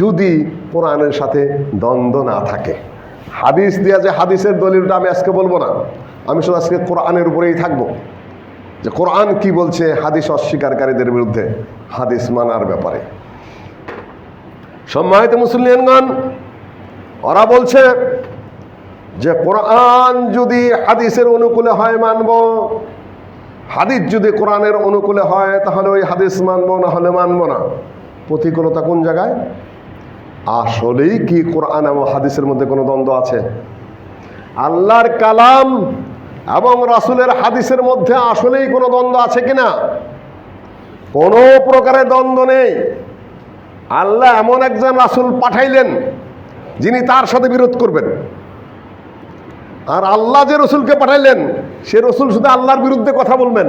যদি কোরআনের সাথে দ্বন্দ্ব না থাকে। হাদিস দিয়া যে হাদিসের দলিলটা আমি আজকে বলবো না, আমি শুধু আজকে কোরআনের উপরেই থাকবো, যে কোরআন কি বলছে হাদিস অস্বীকারীদের বিরুদ্ধে, হাদিস মানার ব্যাপারে। সম্মানিত মুসলিমগণ, ওরা বলছে যে কোরআন যদি হাদিসের অনুকূলে হয় মানব, হাদিস যদি কোরআনের অনুকূলে হয় তাহলে ওই হাদিস মানব, না হলে মানব না। প্রতিকূলতা কোন জায়গায়? আসলেই কি কোরআন এবং হাদিসের মধ্যে কোনো দ্বন্দ্ব আছে? আল্লাহর কালাম এবং রাসূলের হাদিসের মধ্যে আসলেই কোনো দ্বন্দ্ব আছে কিনা? কোনো প্রকারের দ্বন্দ্ব নেই। আল্লাহ এমন একজন রাসূল পাঠাইলেন যিনি তার সাথে বিরোধ করবেন, আর আল্লাহ যে রসুলকে পাঠাইলেন সে রসুল শুধু আল্লাহর বিরুদ্ধে কথা বলবেন।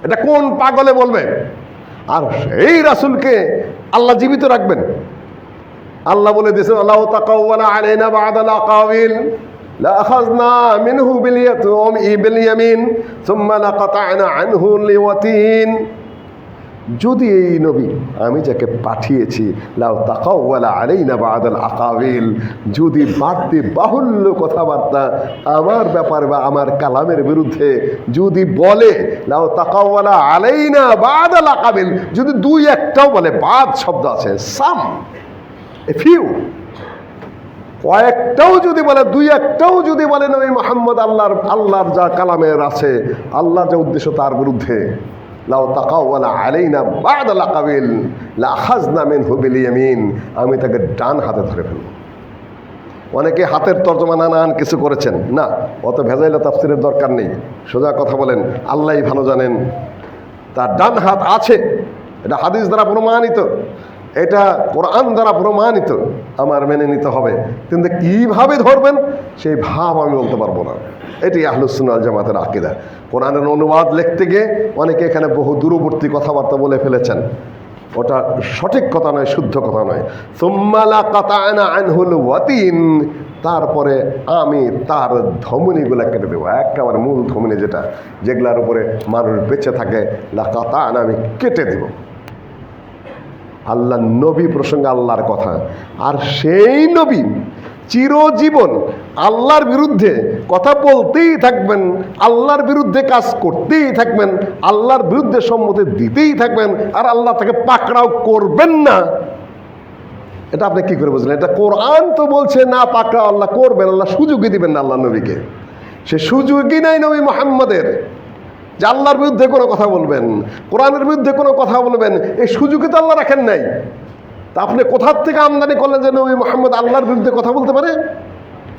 এটা কোন পাগলে বলবে? আর সেই রাসূলকে আল্লাহ জীবিত রাখবেন। আল্লাহ বলে দিয়েছেন, আল্লাহ তাকাওয়ালা আলাইনা বা'দাল আকাওয়িল লা আখাযনা মিনহু বিল ইয়ামিন সুম্মা লাকাতা'না আনহু লিওয়াতিন। যদি এই নবী আমি যাকে পাঠিয়েছি লাউ তাকাওয়ালা আলাইনা বা'দাল আকাওয়িল, যদি বাড়তি বাহুল্য কথাবার্তা আমার ব্যাপারে বা আমার কালামের বিরুদ্ধে যদি বলে, লাউ তাকাওয়ালা আলাইনা বা'দাল আকাওয়িল, যদি 2-1টাও বলে, বাদ শব্দ আছে, সাম, এ ফিউ, কয়েকটাও যদি বলে, দুই একটাও যদি বলে নবী মুহাম্মদ আল্লাহর যা কালামের আছে, আল্লাহ যা উদ্দেশ্য তার বিরুদ্ধে, লাউ তাকাওয়ালা আলাইনা বা'দা লাকাবিল লাআখাযনা মিনহু বিল ইয়ামিন, আমি তাকে ডান হাতে ধরে ফেলব। অনেকে হাতের তর্জমা নানান কিছু করেছেন, না, অত ভেজাইলা তাফসিরের দরকার নেই, সোজা কথা বলেন, আল্লাহই ভালো জানেন তার ডান হাত আছে। এটা হাদিস দ্বারা প্রমাণিত, এটা কোরআন দ্বারা প্রমাণিত, আমার মেনে নিতে হবে। কিন্তু কিভাবে ধরবেন সেই ভাব আমি বলতে পারবো না। এটি আহলুস সুন্নাহ ওয়াল জামাতের আকীদা। কোরআনের অনুবাদ লিখতে গিয়ে অনেকে এখানে বহু দূরবর্তী কথাবার্তা বলে ফেলেছেন, ওটা সঠিক কথা নয়, শুদ্ধ কথা নয়। সুম্মা লাকাতা'না আনহুল ওয়াতিন, তারপরে আমি তার ধমনীগুলো কেটে দেবো, একেবারে মূল ধমনী যেগুলার উপরে মানুষ বেঁচে থাকে, লাকাতা'না, আমি কেটে দেব। আল্লাহ নবী প্রসঙ্গে আল্লাহর কথা, আর সেই নবী চিরজীবন আল্লাহর বিরুদ্ধে কথা বলতেই থাকবেন, আল্লাহর বিরুদ্ধে কাজ করতেই থাকবেন, আল্লাহর বিরুদ্ধে সম্মতি দিতেই থাকবেন, আর আল্লাহ তাকে পাকড়াও করবেন না। এটা আপনি কি করে বুঝলেন? এটা কোরআন তো বলছে না পাকড়াও আল্লাহ করবেন, আল্লাহ সুযোগই দিবেন না আল্লাহ নবীকে। সে সুযোগই নাই নবী মুহাম্মদের যে আল্লাহর বিরুদ্ধে কোনো কথা বলবেন, কোরআনের বিরুদ্ধে কোনো কথা বলবেন, এই সুযোগই তো আল্লাহ রাখেন নাই। তা আপনি কোথার থেকে আমদানি করলেন যে নবী মুহাম্মদ আল্লাহর বিরুদ্ধে কথা বলতে পারে?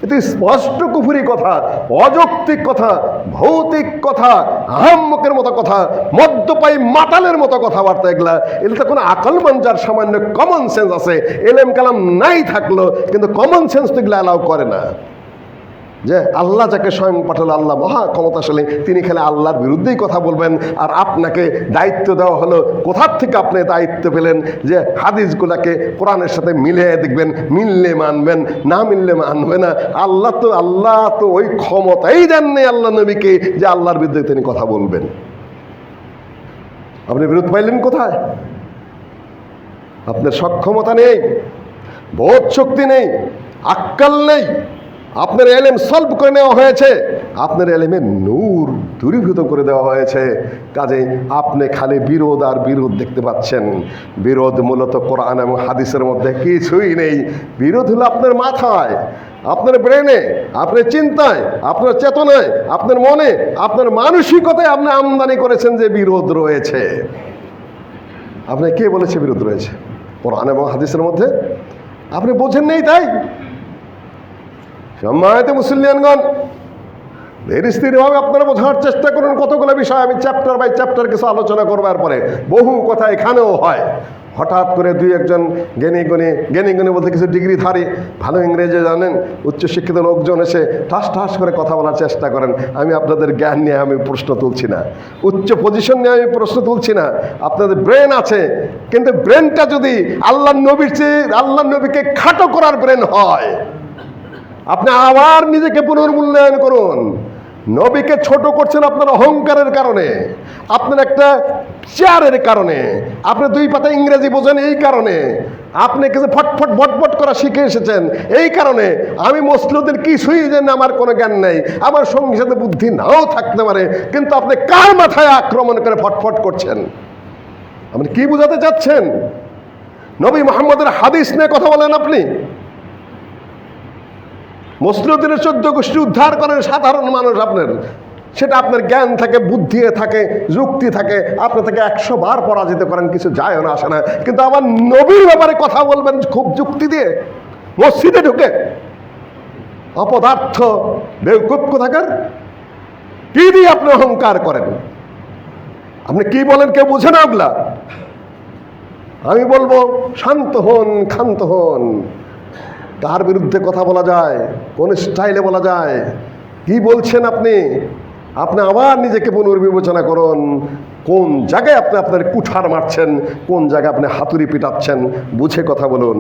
এটি স্পষ্ট কুফরি কথা, অযৌক্তিক কথা, ভৌতিক কথা, আহাম্মকের মতো কথা, মদ্যপায়ী মাতালের মতো কথাবার্তা। এগুলো কোনো আকলমান, যার সামান্য কমন সেন্স আছে, এলেম কালাম নাই থাকলো, কিন্তু কমন সেন্স তো এগুলো অ্যালাউ করে না। যে আল্লাহ যাকে স্বয়ং পাঠালো, আল্লাহ মহা ক্ষমতাশালী, তিনি খালি আল্লাহর বিরুদ্ধেই কথা বলবেন, আর আপনাকে দায়িত্ব দেওয়া হলো। কোথার থেকে আপনি দায়িত্ব পেলেন যে হাদিসগুলোকে কোরআনের সাথে মিলিয়ে দেখবেন, মিললে মানবেন, না মিললে মানবে না? আল্লাহ তো ওই ক্ষমতাই দেননি আল্লাহ নবীকে যে আল্লাহর বিরুদ্ধে তিনি কথা বলবেন। আপনি বিরোধ পাইলেন কোথায়? আপনার সক্ষমতা নেই, বোধ শক্তি নেই, আক্কাল নেই। আপনার এলেম সলভ করে নেওয়া হয়েছে, আপনার এলেমের নূর দূরীভূত করে দেওয়া হয়েছে। কাজে আপনি খালি বিরোধ আর বিরোধ দেখতে পাচ্ছেন। বিরোধ মূলত কোরআন এবং হাদিসের মধ্যে কিছুই নেই। বিরোধ হলো আপনার মাথায়, আপনার ব্রেনে, আপনার চিন্তায়, আপনার চেতনায়, আপনার মনে, আপনার মানসিকতায় আপনি আমদানি করেছেন যে বিরোধ রয়েছে। আপনি কে বলেছে বিরোধ রয়েছে? কোরআন এবং হাদিসের মধ্যে আপনি বোঝেন নেই, তাই সম্মানিত মুসলিয়ানগণ, ধীর স্থিরভাবে আপনারা বোঝার চেষ্টা করুন। কতগুলো বিষয় আমি চ্যাপ্টার বাই চ্যাপ্টার কিছু আলোচনা করবার পরে, বহু কথা এখানেও হয়। হঠাৎ করে দুই একজন জ্ঞানী গুণী বলতে কিছু ডিগ্রিধারী, ভালো ইংরেজি জানেন, উচ্চশিক্ষিত লোকজন এসে ঠাস ঠাস করে কথা বলার চেষ্টা করেন। আমি আপনাদের জ্ঞান নিয়ে আমি প্রশ্ন তুলছি না, উচ্চ পজিশন নিয়ে আমি প্রশ্ন তুলছি না। আপনাদের ব্রেন আছে, কিন্তু ব্রেনটা যদি আল্লাহ নবীকে খাটো করার ব্রেন হয়, আপনি আবার নিজেকে পুনর্মূল্যায়ন করুন। নবীকে ছোট করছেন আপনার অহংকারের কারণে, আপনার একটা চেয়ারের কারণে, আপনি দুই পাতা ইংরেজি বোঝেন এই কারণে, আপনি কিছু ফটফট ভটভট করা শিখে এসেছেন এই কারণে। আমি মুসলিমদের কিছুই জানি, আমার কোনো জ্ঞান নেই, আমার সঙ্গী সাথে বুদ্ধি নাও থাকতে পারে, কিন্তু আপনি কার মাথায় আক্রমণ করে ফটফট করছেন? আপনি কি বোঝাতে চাচ্ছেন? নবী মুহাম্মদের হাদিস নিয়ে কথা বলেন আপনি। মুসলিমদের 14 গোষ্ঠী উদ্ধার করেন সাধারণ মানুষ আপনার, সেটা আপনার জ্ঞান থাকে, বুদ্ধি থাকে, যুক্তি থাকে, আপনি তাকে 100 বার পরাজিত করেন, কিছু যায় না আসে না। কিন্তু আবার নবীর ব্যাপারে কথা বলবেন খুব যুক্তি দিয়ে, মসজিদে ঢুকে। অপদার্থ বেউকুফ কোথাকার! কি দিয়ে আপনি অহংকার করেন? আপনি কি বলেন কেউ বুঝে না ওগুলা? আমি বলবো শান্ত হন, ক্ষান্ত হন। কার বিরুদ্ধে কথা বলা যায়, কোন স্টাইলে বলা যায়, কি বলছেন আপনি? আপনি আবার নিজেকে পুনর্বিবেচনা করুন। কোন জায়গায় আপনি আপনার কুঠার মারছেন, কোন জায়গায় আপনি হাতুড়ি পিটাচ্ছেন, বুঝে কথা বলুন।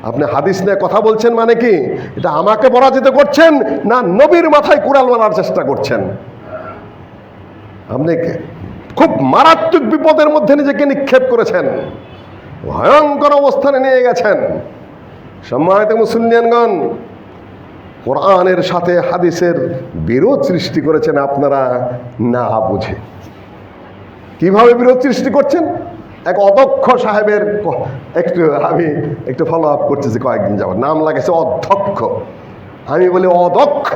আপনি হাদিস নিয়ে কথা বলছেন মানে কি? এটা আমাকে পরাজিত করছেন, না নবীর মাথায় কুড়াল মারার চেষ্টা করছেন? আপনি খুব মারাত্মক বিপদের মধ্যে নিজেকে নিক্ষেপ করেছেন, ভয়ঙ্কর অবস্থানে নিয়ে গেছেন। সম্মানিত মুসলিয়ানগণ, কোরআনের সাথে হাদিসের বিরোধ সৃষ্টি করেছেন আপনারা না বুঝে। কিভাবে বিরোধ সৃষ্টি করছেন? এক অধ্যক্ষ সাহেবের আমি একটু ফলো আপ করতেছি কয়েকদিন যাবত, নাম লাগেছে অধ্যক্ষ। আমি বলি অদক্ষ,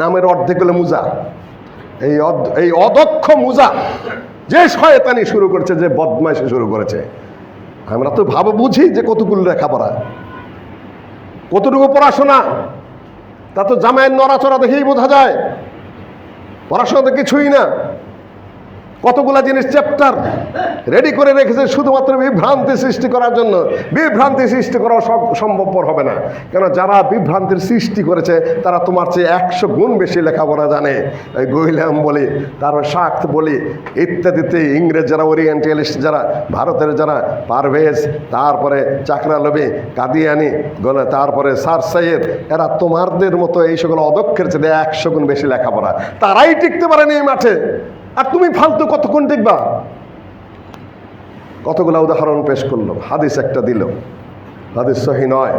নামের অর্ধেক হলো মুজা। এই অদক্ষ মুজা যে শয়তানি শুরু করেছে, যে বদমাইশি শুরু করেছে, আমরা তো বুঝি যে কতগুলো লেখাপড়া, কতটুকু পড়াশোনা, তা তো জামাইয়ের নড়াচড়া দেখেই বোঝা যায়। পড়াশোনা তো কিছুই না, কতগুলা জিনিস চ্যাপ্টার রেডি করে রেখেছে শুধুমাত্র বিভ্রান্তি সৃষ্টি করার জন্য। বিভ্রান্তি সৃষ্টি করা সম্ভবপর হবে না, কেন যারা বিভ্রান্তির সৃষ্টি করেছে তারা তোমার চেয়ে 100 গুণ বেশি লেখাপড়া জানে। ওই গুইলাম বলি, তারপর শাক্ত বলি ইত্যাদিতে, ইংরেজ যারা, ওরিয়েন্টালিস্ট যারা, ভারতের যারা পারভেজ, তারপরে চাকরালবি, কাদিয়ানি, তারপরে স্যার সৈয়দ, এরা তোমাদের মতো এই সকল অদক্ষের চেয়ে 100 গুণ বেশি লেখাপড়া, তারাই টিকতে পারেনি এই মাঠে। আর তুমি ফালতু কতক্ষণ দেখবা? কতগুলা উদাহরণ পেশ করলো, হাদিস একটা দিল, হাদিস সহি নয়।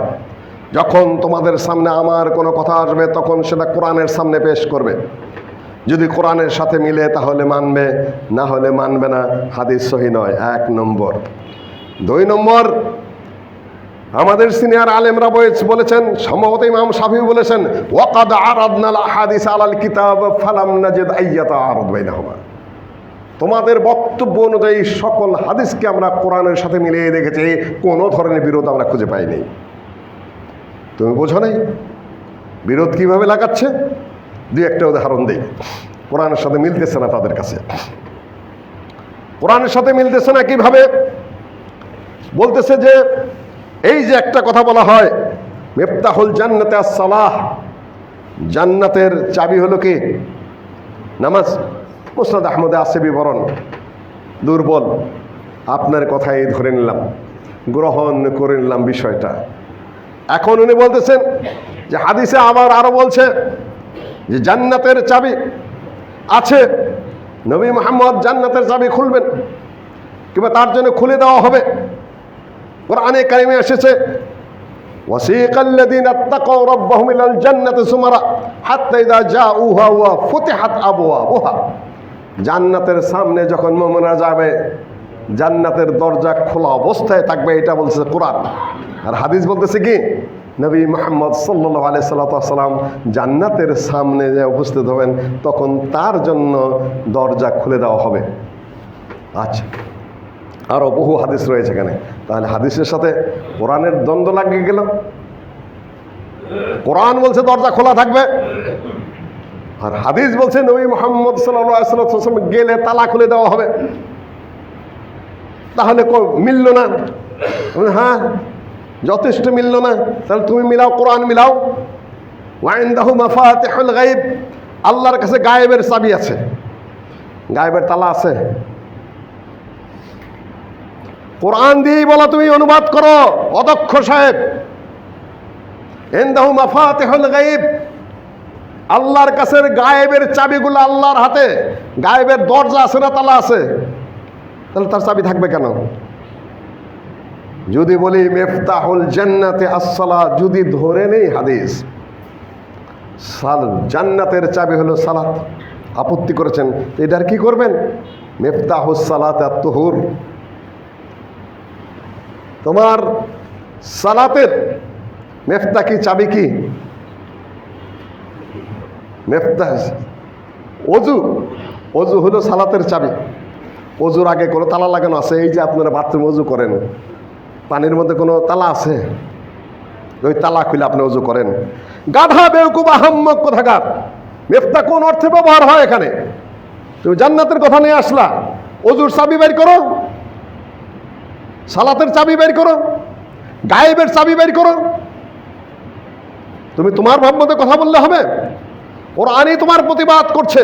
যখন তোমাদের সামনে আমার কোনো কথা আসবে তখন সেটা কোরআনের সামনে পেশ করবে, যদি কোরআনের সাথে মিলে তাহলে মানবে, না হলে মানবে না। হাদিস সহি নয়, 1 নম্বর। 2 নম্বর, আমাদের সিনিয়র আলেমরা বলেছেন, সম্ভবত ইমাম শাফি বলেছেন, ওয়াকাদ আরাদনাল আহাদিস আলাল কিতাব ফালাম নাজিদ আইয়াতা আরাদ বাইনাহুমা। তোমাদের বক্তব্য অনুযায়ী সকল হাদিসকে আমরা কোরআনের সাথে মিলিয়ে দেখেছি, কোনো ধরনের বিরোধ আমরা খুঁজে পাইনি। তুমি বোঝো নাই বিরোধ কিভাবে লাগাচ্ছে? 2-1টা উদাহরণ দিই। কোরআনের সাথে মিলতেছে না তাদের কাছে। কোরআনের সাথে মিলতেছে না কিভাবে? বলতেছে যে এই যে একটা কথা বলা হয়, মিফতাহুল জান্নাতে আস-সালাহ, জান্নাতের চাবি হলো কি? নামাজ। মুসনাদ আহমদে আছে বিবরণ, দুর্বল, আপনার কথাই ধরে নিলাম, গ্রহণ করে নিলাম বিষয়টা। এখন উনি বলতেছেন যে হাদিসে আবার আরো বলছে যে জান্নাতের চাবি আছে, নবী মুহাম্মদ জান্নাতের চাবি খুলবেন, কিংবা তার জন্য খুলে দেওয়া হবে। কোরআনে কারিমে এসেছে, ওয়াসিকাল্লাযীনা ইত্তাকাউ রাব্বাহুম ইলাল জান্নাতি সুমারা হাত্তা ইযা জাউহা ওয়া ফুতিহাত আবওয়াবুহা। জান্নাতের সামনে যখন মুমিনরা যাবে, জান্নাতের দরজা খোলা অবস্থায় থাকবে, এটা বলছে কোরআন। আর হাদিস বলতেছে কি? নবী মুহাম্মদ সাল্লাল্লাহু আলাইহি সাল্লাম জান্নাতের সামনে যে উপস্থিত হবেন, তখন তার জন্য দরজা খুলে দেওয়া হবে। আচ্ছা, আরও বহু হাদিস রয়েছে এখানে। তাহলে হাদিসের সাথে কোরআনের দ্বন্দ্ব লাগিয়ে গেল। কোরআন বলছে দরজা খোলা থাকবে, আর হাদিস বলছে নবী মুহাম্মদ সাল্লাল্লাহু আলাইহি ওয়াসাল্লাম গেলে তালা খুলে দেওয়া হবে। তাহলে মিলল না? হ্যাঁ, যথেষ্ট মিলল না। তাহলে তুমি মিলাও, কোরআন মিলাও। ওয়া ইনদাহু মাফাতিহুল গায়ব, আল্লাহর কাছে গায়েবের চাবি আছে, গায়েবের তালা আছে। কোরআন দিয়েই বলা, তুমি অনুবাদ করো অদক্ষ সাহেব। ইনদাহু মাফাতিহুল গায়ব, আল্লাহর কাছে গায়েবের চাবিগুলো আল্লাহর হাতে। গায়েবের দরজা আছে না তালা আছে? তাহলে তার চাবি থাকবে কেন? যদি বলি মিফতাহুল জান্নাতি আস-সালাহ, যদি ধরে নেই হাদিস জান্নাতের চাবি হলো সালাত, আপত্তি করেছেন, এটার কি করবেন? মিফতাহুস সালাত আত-তুহুর। তোমার সালাতের মেফতা কি, চাবি কি? মেফতা অজু। অজু হলো সালাতের চাবি। অজুর আগে কোনো তালা লাগানো আছে? এই যে আপনারা বাথরুমে অজু করেন, পানির মধ্যে কোনো তালা আছে? ওই তালা খুলে আপনি অজু করেন। গাধা, বেউকুব, আহাম্মক কোথাকার! মেফতা কোন অর্থে ব্যবহার হয় এখানে? তুমি জান্নাতের কথা নিয়ে আসলা, অজুর চাবি বের করো, সালাতের চাবি বের করো, গায়েবের চাবি বের করো। তুমি তোমার ভাব মতো কথা বললে হবে? কোরআনই তোমার প্রতিবাদ করছে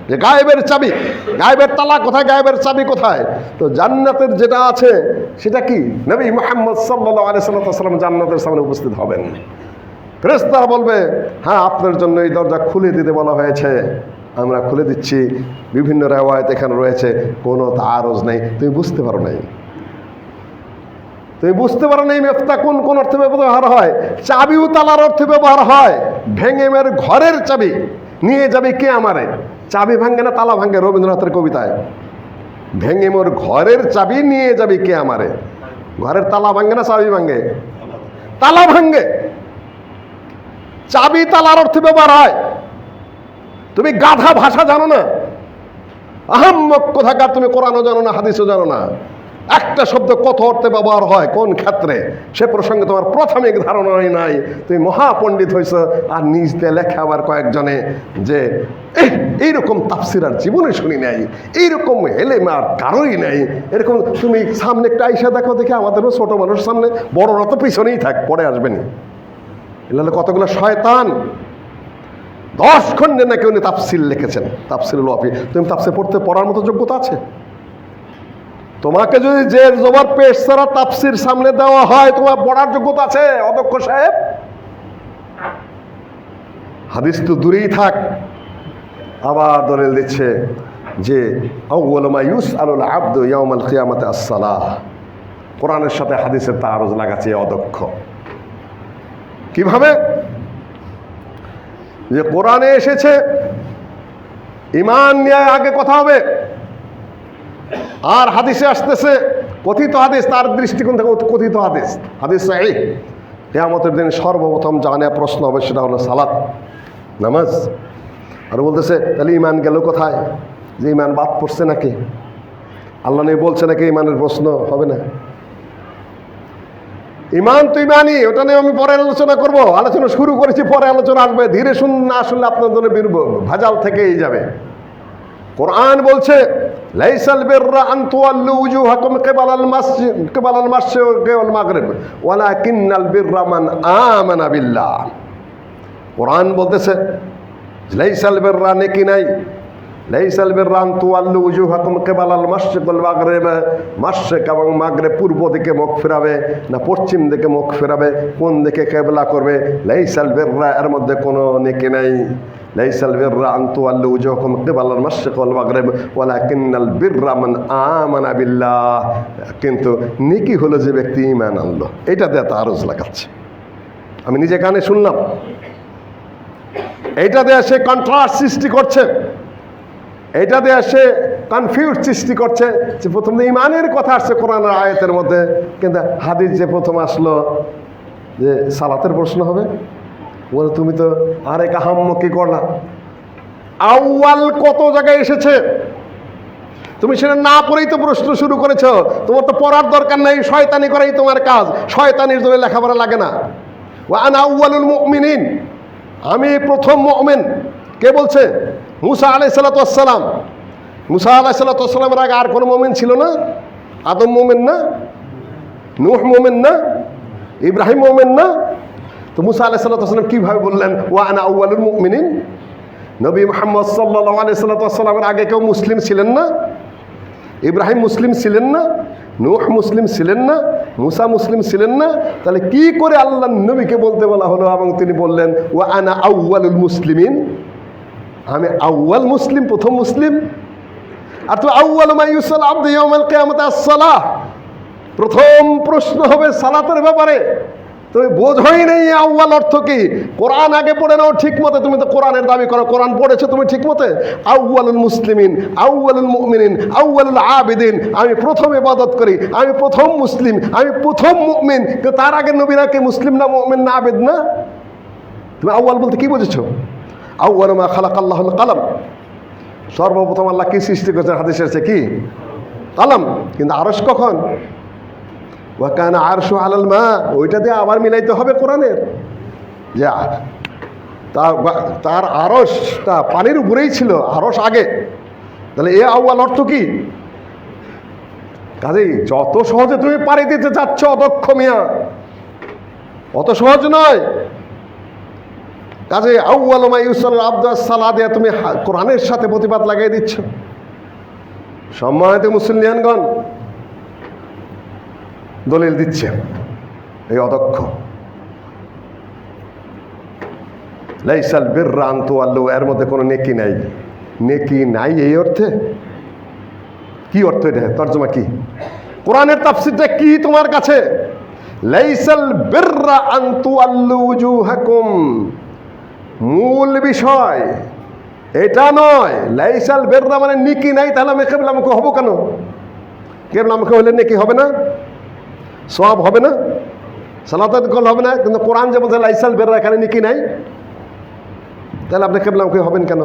যে গায়েবের চাবি, গায়েবের তালা কোথায়, গায়েবের চাবি কোথায়? তো জান্নাতের যেটা আছে সেটা কি? নবী মুহাম্মদ সাল্লাল্লাহু আলাইহি ওয়াসাল্লাম জান্নাতের সামনে উপস্থিত হবেন। ফেরেশতারা বলবে, হ্যাঁ আপনার জন্য এই দরজা খুলে দিতে বলা হয়েছে, আমরা খুলে দিচ্ছি। বিভিন্ন রিওয়ায়াত এখানে রয়েছে, কোনো তাআরুজ নেই। তুমি বুঝতে পারো নাই, তুমি বুঝতে পারো না এই মেফতা কোন অর্থে ব্যবহার হয়। চাবিও তালার অর্থে ব্যবহার হয়। ভেঙে মেরে ঘরের চাবি নিয়ে যাবে কে আমারে? চাবি ভাঙ্গে না তালা ভাঙ্গে? রবীন্দ্রনাথের কবিতায় ভেঙে মোর ঘরের চাবি নিয়ে যাবি কে আমারে। ঘরের তালা ভাঙে না চাবি ভাঙে? তালা ভাঙে। চাবি তালার অর্থে ব্যবহার হয়। তুমি গাধা ভাষা জানো না, আহাম্মক কোথাকার, তুমি কোরআনও জানো না, হাদিসও জানো না। একটা শব্দ কত অর্থে ব্যবহার হয়, কোন ক্ষেত্রে, সে প্রসঙ্গে তোমার প্রাথমিক ধারণাই নাই। তুমি মহাপণ্ডিত হয়েছ, আর নিজ দিয়ে লেখা আবার কয়েকজনে যে এইরকম তাফসির আর জীবনে শুনি নাই, এইরকম এলেম আর কারোই নাই। এরকম তুমি সামনে একটা আইসা দেখো, দেখে আমাদেরও ছোট মানুষ সামনে, বড়রা তো পিছনেই থাক, পরে আসবেনি। এগুলো কতগুলো শয়তান। 10 খণ্ডে নাকি উনি তাফসির লিখেছেন, তাফসিরুল ওয়াফি। তুমি তাফসির পড়ার মতো যোগ্যতা আছে? তোমাকে যদি জের জবর পেশ ছাড়া তাফসির সামনে দেওয়া হয়, তোমার পড়ার যোগ্যতা আছে অধ্যক্ষ সাহেব? হাদিস তো দূরেই থাক, আবার দলিল দিচ্ছে যে আউয়ালু মা ইউসআলুল আবদু ইয়াউমাল কিয়ামাতি আস-সালাহ। কোরআনের সাথে হাদিসের তাআরুজ লাগাচ্ছে অধ্যক্ষ। কিভাবে? যে কোরআনে এসেছে ঈমান নিয়ে আগে কথা হবে, আর হাদিসে আসতেছে কথিত হাদিস, তার দৃষ্টিকোণ থেকে কথিত হাদিস, হাদিস সহিহ। কিয়ামতের দিন সর্বপ্রথম জানে প্রশ্ন হবে, সেটা হলো সালাত, নামাজ। আর বলতেছে তাহলে ঈমান গেল কোথায়? যে ঈমান বাদ পড়ছে নাকি? আল্লাহ নেই বলছে নাকি ঈমানের প্রশ্ন হবে না? ঈমান তো ঈমানই, ওটা নিয়ে আমি পরে আলোচনা করব। আলোচনা শুরু করেছি, পরে আলোচনা আসবে। ধীরে না শুনলে আপনার জন্য ভেজাল থেকেই যাবে। কোরআন বলছে লাইসাল বিররা আন তুওয়াল্লু উজুহাকুম কিবালাল মাশরিকি ওয়াল মাগরিব ওয়ালাকিন্নাল বিররা মান আমানা বিল্লাহ। কোরআন বলতেছে লাইসাল বিররা, নেকি নাই, লাইসাল বিররা আন তুওয়াল্লু উজুহাকুম কিবালাল মাশরিকি ওয়াল মাগরিব, মাশরিক এবং মাগরিব, পূর্ব দিকে মুখ ফেরাবে না পশ্চিম দিকে মুখ ফেরাবে, কোন দিকে কিবলা করবে। লাইসাল বিররা, এর মধ্যে কোনো নেকি নাই। লাইসাল বিররা আন তুওয়াল্লু উজুহাকুম কিবালাল মাশরিকি ওয়াল মাগরিব ওয়ালাকিন্নাল বিররা মান আমানা বিল্লাহ। কিন্তু নেকি হলো যে ব্যক্তি ঈমান আনলো। এটা দিয়ে তাআরুজ লাগাচ্ছে। আমি নিজে কানে শুনলাম, এইটা দিয়ে সে কন্ট্রাস্ট সৃষ্টি করছে, এইটা দিয়ে সে কনফিউজ সৃষ্টি করছে যে প্রথম ঈমানের কথা আসছে কোরআনের আয়াতের মধ্যে, কিন্তু হাদিস যে প্রথম আসলো যে সালাতের প্রশ্ন হবে, বলে তুমি তো আরেক আহাম্মকি করলা। আউয়াল কত জায়গায় এসেছে, তুমি সেটা না পড়েই তো প্রশ্ন শুরু করেছ। তোমার তো পড়ার দরকার নাই, শয়তানি করাই তোমার কাজ। শয়তানির জন্য লেখাপড়া লাগে না। ওয়া আনা আউয়ালুল মুমিনিন, আমি প্রথম মুমিন। কে বলছে? মুসা আলাইহিস সালাতু ওয়াস সালাম। মুসা আলাইহিস সালাতু ওয়াস সালামের আগে আর কোনো মুমিন ছিল না? আদম মুমিন না? নূহ মুমিন না? ইব্রাহিম মুমিন না? তো মুসা আলাইহিস সালাতু ওয়াস সালাম কিভাবে বললেন ওয়া আনা আউয়ালুল মুমিনিন? নবী মুহাম্মদ সাল্লাল্লাহু আলাইহি সাল্লাতু ওয়াস সালামের আগে কেউ মুসলিম ছিলেন না? ইব্রাহিম মুসলিম ছিলেন না? নূহ মুসলিম ছিলেন না? মুসা মুসলিম ছিলেন না? তাহলে কি করে আল্লাহর নবীকে বলতে বলা হলো এবং তিনি বললেন ওয়া আনা আউয়ালুল মুসলিমিন, আমি আউয়াল মুসলিম, প্রথম মুসলিম। আর তো আউয়ালু মা ইউসাল আবদু ইয়াউমাল কিয়ামাতি আস-সালাহ, প্রথম প্রশ্ন হবে সালাতের ব্যাপারে। তুমি বোঝোই নেই আউয়াল অর্থ কি। কোরআন আগে পড়ে নাও ঠিক মতো। তুমি তো কোরআনের দাবি করো, কোরআন পড়েছো তুমি ঠিক মতে। আউয়ালুল মুসলিমিন, আউয়ালুল মুমিনিন, আউয়ালুল আবিদিন, আমি প্রথম ইবাদত করি, আমি প্রথম মুসলিম, আমি প্রথম মুমিন। কিন্তু তার আগে নবীরা কে মুসলিম না, মুমিন না, আবিদ না? তুমি আউয়াল বলতে কি বুঝেছো? আউয়ালু মা খালাকাল্লাহুল কালাম, সর্বপ্রথম আল্লাহ কি সৃষ্টি করেছেন? হাদিসে আছে কি? কালাম। কিন্তু আরশ কখন? ওয়া কানা আরশু আলাল মা, ওইটা দিয়ে আবার মিলাইতে হবে কোরআনের যে তার আরশটা পানির উপরেই ছিল, আরশ আগে। তাহলে এ আউয়াল অর্থ কি? কাজেই যত সহজে তুমি পাড়ি দিতে চাচ্ছ অদক্ষ মিয়া, অত সহজ নয়। কাজে আউয়ালু মা ইউসাল আবদু আস-সালাহ দিয়ে তুমি কোরআনের সাথে প্রতিবাদ লাগিয়ে দিচ্ছ। সম্মানিত মুসলিয়ানগণ, দলিল দিচ্ছে এই অদক্ষ। লাইসাল বিররা আন তুওয়াল্লু, এর মধ্যে কোনো নেকি নাই। নেকি নাই এই অর্থে? কি অর্থ? এটা তর্জমা কি? কোরআনের তাফসীরটা কি তোমার কাছে? লাইসাল বিররা আন তুওয়াল্লু উজুহাকুম, মূল বিষয় এটা নয়। লাইসাল বেররা মানে নেকি নাই, তাহলে আমি কেবলামুখী হবো কেন? কেবলামুখী হলে নেকি হবে না, সওয়াব হবে না, সালাতের কল হবে না? কিন্তু কোরআন যে বলছে লাইসাল বেররা, এখানে নেকি নাই, তাহলে আপনি কেবলামুখী হবেন কেন?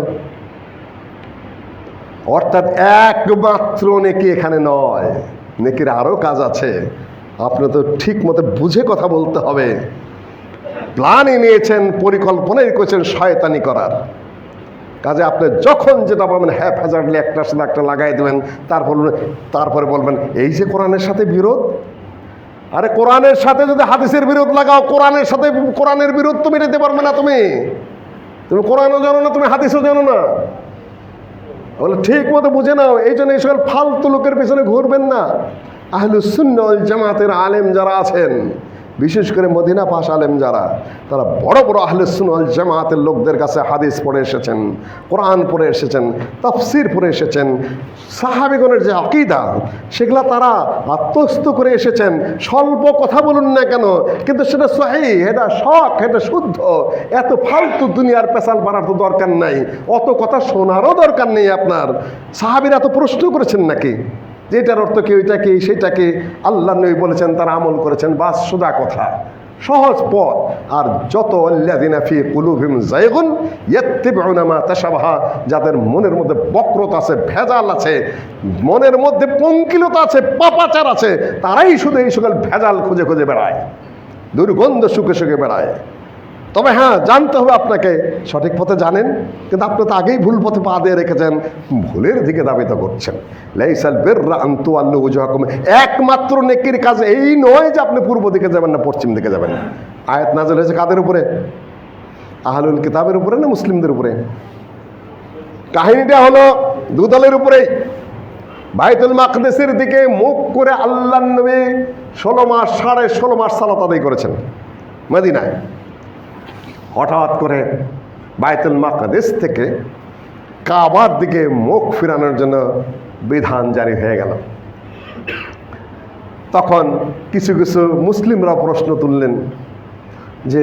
অর্থাৎ একমাত্র নেকি এখানে নয়, নেকির আরও কাজ আছে। আপনি তো ঠিক মতো বুঝে কথা বলতে হবে। প্ল্যানই নিয়েছেন, পরিকল্পনাই করেছেন শয়তানি করার কাজে। আপনি যখন যেটা বলবেন হ্যাজার্ডলি একটার সাথে একটা লাগাই দেবেন, তারপরে বলবেন এই যে কোরআনের সাথে বিরোধ। আরে কোরআনের সাথে যদি হাদিসের বিরোধ লাগাও, কোরআনের সাথে কোরআনের বিরোধ তুমি নিতে পারবে না। তুমি কোরআনও জানো না, তুমি হাদিসও জানো না। বলে ঠিক মতো বুঝে নাও। এই জন্য এই সকল ফালতু লোকের পেছনে ঘুরবেন না। আহলুস সুন্নাহ ওয়াল জামাতের আলেম যারা আছেন, বিশেষ করে মদিনা পাশ আলেম যারা, তারা বড় বড় আহলুস সুন্নাহ ওয়াল জামাতের লোকদের কাছে হাদিস পড়ে এসেছেন, কোরআন পড়ে এসেছেন, তাফসীর পড়ে এসেছেন। সাহাবীগণের যে আকীদা, সেগুলা তারা আত্মস্থ করে এসেছেন। স্বল্প কথা বলুন না কেন, কিন্তু সেটা সহিহ, এটা শখ, এটা শুদ্ধ। এত ফালতু দুনিয়ার পেশাল পাড়ার তো দরকার নাই, অত কথা শোনারও দরকার নেই আপনার। সাহাবীরা তো প্রশ্ন করেছেন নাকি যে এটার অর্থ কি, ওইটা কি, সেটা কি? আল্লাহ নবী বলেছেন, তারা আমল করেছেন, বাস সোজা কথা, সহজ পথ। আর যত আল্লাযিনা ফি কুলুবিহিম যায়গুন ইয়াত্তাবিউনা মা তাশাবাহা, যাদের মনের মধ্যে বক্রতা আছে, ভেজাল আছে, মনের মধ্যে পঙ্কিলতা আছে, পাপাচার আছে, তারাই শুধু এই সকল ভেজাল খুঁজে খুঁজে বেড়ায়, দুর্গন্ধ শুকে শুকে বেড়ায়। তবে হ্যাঁ, জানতে হবে আপনাকে, সঠিক পথে জানেন, কিন্তু আপনি তো আগেই ভুল পথে পা দিয়ে রেখেছেন, ভুলের দিকে ধাবিত করছেন। লাইসাল বিররা আন তুওয়াল্লু ওয়াজহাকুম, একমাত্র নেকির কাজ এই নয় যে আপনি পূর্ব দিকে যাবেন না পশ্চিম দিকে যাবেন। আয়াত নাযিল হয়েছে কাদের উপরে? আহলুল কিতাবের উপরে না মুসলিমদের উপরে? কাহিনীটা হলো দুদলের উপরেই। বাইতুল মাকদিসের দিকে মুখ করে আল্লাহর নবী 16 মাস, 16.5 মাস সালাত আদায় করেছেন মদিনায়। হঠাৎ করে বাইতুল মাকদিস থেকে কাবার দিকে মুখ ফিরানোর জন্য বিধান জারি হয়ে গেল। তখন কিছু কিছু মুসলিমরা প্রশ্ন তুললেন যে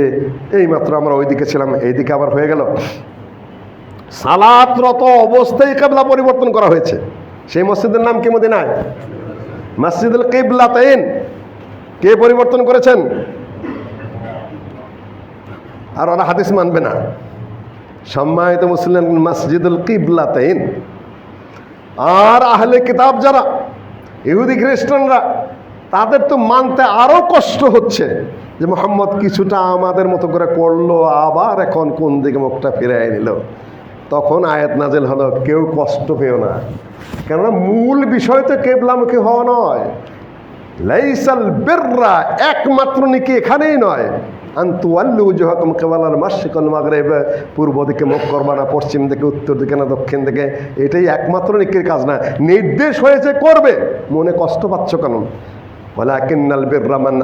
এইমাত্র আমরা ওইদিকে ছিলাম, এইদিকে আবার হয়ে গেল। সালাতরত অবস্থায় কিবলা পরিবর্তন করা হয়েছে। সেই মসজিদের নাম কি মদিনায়? মসজিদুল কিবলাতাইন। কে পরিবর্তন করেছেন? আর ওরা হাদিস মানবে না। সম্মানিত মুসলিম, মসজিদুল কিবলাতাইন। আর আহলে কিতাব যারা, ইহুদি খ্রিস্টানরা, তাদের তো মানতে আরো কষ্ট হচ্ছে যে মুহাম্মদ কিছুটা আমাদের মতো করে করলো, আবার এখন কোন দিকে মুখটা ফিরিয়ে নিল। তখন আয়াত নাজিল হলো, কেউ কষ্ট পেও না, কেননা মূল বিষয় তো কিবলামুখী হওয়া নয়। লাইসাল বিররা, একমাত্র নেকি এখানেই নয়, আন তুওয়াল্লু ওয়াজহাকুম কিবালাল মাশরিক ওয়াল মাগরিব, পূর্ব দিকে মুখ করবা না, পশ্চিম দিকে, উত্তর দিকে না, দক্ষিণ দিকে। এটাই একমাত্র নেকির কাজ না। নির্দেশ হয়েছে করবে, মনে কষ্ট পাচ্ছ কেন? ওয়ালাকিন্নাল বিররা মান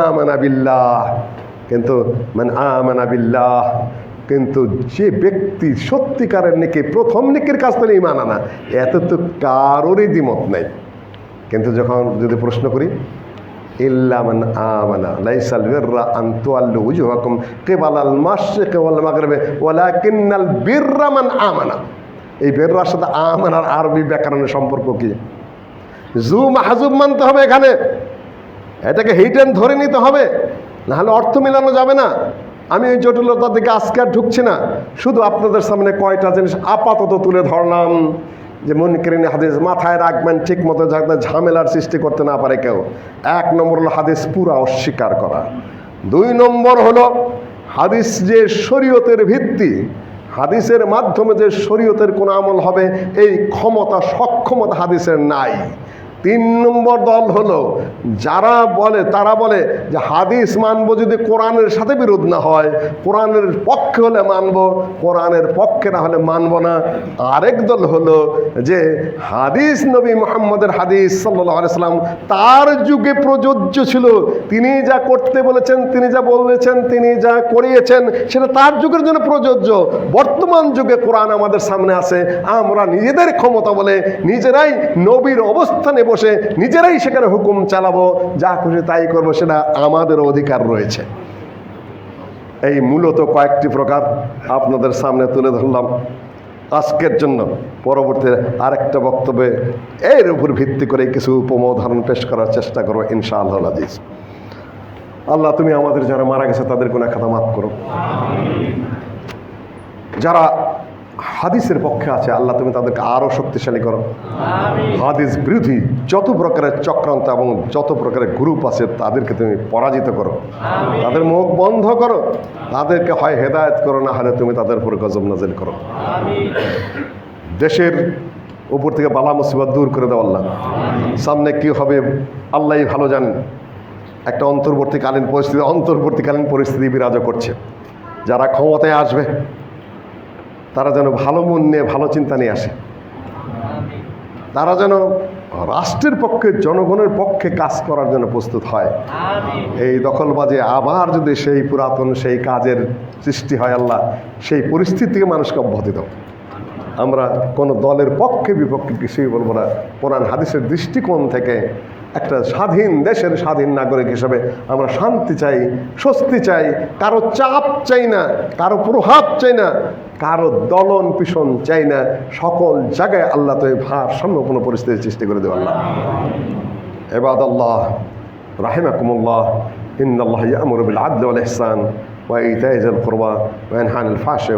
আমানা বিল্লাহ, কিন্তু মান আমানা বিল্লাহ, কিন্তু যে ব্যক্তি সত্যিকারের নেকি, প্রথম নেকির কাজ তো ঈমান আনা, এত তো কারোরই দ্বিমত নেই। কিন্তু যখন যদি প্রশ্ন করি, ইল্লা মান আমানা লাইসাল বিররা আন তুওয়াল্লু ওয়াজহাকুম কিবালাল মাশরিক ওয়াল মাগরিব ওয়ালাকিন্নাল বিররা মান আমানা, এই বিররার সাথে আমানার আরবি ব্যাকরণের সম্পর্ক কি? জু মাহজুব মানতে হবে এখানে, এটাকে হিডেন ধরে নিতে হবে, নাহলে অর্থ মিলানো যাবে না। আমি ওই জটিলতার দিকে আজকে আর ঢুকছি না, শুধু আপনাদের সামনে কয়টা জিনিস আপাতত তুলে ধরলাম যে মুনকিরিন হাদিস মাথায় রাখবেন ঠিক মতো, যাতে ঝামেলার সৃষ্টি করতে না পারে কেউ। 1 নম্বর হলো হাদিস পুরা অস্বীকার করা। 2 নম্বর হলো হাদিস যে শরীয়তের ভিত্তি, হাদিসের মাধ্যমে যে শরীয়তের কোন আমল হবে এই ক্ষমতা, সক্ষমতা হাদিসের নাই। 3 নম্বর দল হলো যারা বলে, তারা বলে যে হাদিস মানবো যদি কোরআনের সাথে বিরোধ না হয়, কোরআনের পক্ষে হলে মানবো, কোরআনের পক্ষে না হলে মানবো না। আরেক দল হলো যে হাদিস নবী মুহাম্মদের হাদিস সাল্লাল্লাহু আলাইহি সাল্লাম তার যুগে প্রযোজ্য ছিল, তিনি যা করতে বলেছেন, তিনি যা বলেছেন, তিনি যা করিয়েছেন, সেটা তার যুগের জন্য প্রযোজ্য। বর্তমান যুগে কোরআন আমাদের সামনে আছে, আমরা নিজেদের ক্ষমতা বলে নিজেরাই নবীর অবস্থানে বসে নিজেরাই সেখানে হুকুম চালাবো, যা খুশি তাই করবো, সেটা আমাদের অধিকার রয়েছে। এই মূলত কয়েকটি প্রকার আপনাদের সামনে তুলে ধরলাম। আজকের জন্য। পরবর্তী আরেকটা বক্তব্যে এর উপর ভিত্তি করে কিছু উপমোদাহরণ পেশ করার চেষ্টা করো ইনশাআল্লাহ আজিজ। আল্লাহ তুমি আমাদের যারা মারা গেছে তাদের গুনাহ খাতা মাফ করো। যারা হাদিসের পক্ষে আছে আল্লাহ তুমি তাদেরকে আরো শক্তিশালী করো। হাদিস বিরোধী যত প্রকারের চক্রান্ত এবং যত প্রকারের গ্রুপ আছে তাদেরকে তুমি পরাজিত করো, তাদের মুখ বন্ধ করো, তাদেরকে হয় হেদায়েত করো, না হলে তুমি তাদের উপর গজব নাজিল করো। দেশের উপর থেকে বালা মুসিবত দূর করে দাও আল্লাহ। সামনে কি হবে আল্লাহই ভালো জানেন। একটা অন্তর্বর্তীকালীন পরিস্থিতি বিরাজ করছে। যারা ক্ষমতায় আসবে তারা যেন ভালো মন নিয়ে ভালো চিন্তা নিয়ে আসে, তারা যেন রাষ্ট্রের পক্ষে জনগণের পক্ষে কাজ করার জন্য প্রস্তুত হয়। এই দখলবাজে আবার যদি সেই পুরাতন সেই কাজের সৃষ্টি হয় আল্লাহ, সেই পরিস্থিতি থেকে মানুষকে অব্যাহতি দাও। আমরা কোনো দলের পক্ষে বিপক্ষে কিছুই বলবো না। কোরআন হাদিসের দৃষ্টিকোণ থেকে একটা স্বাধীন দেশের স্বাধীন নাগরিক হিসেবে আমরা শান্তি চাই, স্বস্তি চাই, কারো চাপ চাই না, কারো প্রভাব চাই না, কারো দলন পিছন চাই না। সকল জায়গায় আল্লাহ তো এই ভারসাম্যপূর্ণ পরিস্থিতির সৃষ্টি করে দেব আল্লাহ। ইবাদাল্লাহ রাহিমাকুমুল্লাহ, ইন্নাল্লাহ ইয়া'মুরু বিল আদলি ওয়াল ইহসান ওয়া ইতা'i যিল কুরবা ওয়া ইয়ানহা আনিল ফাহশাই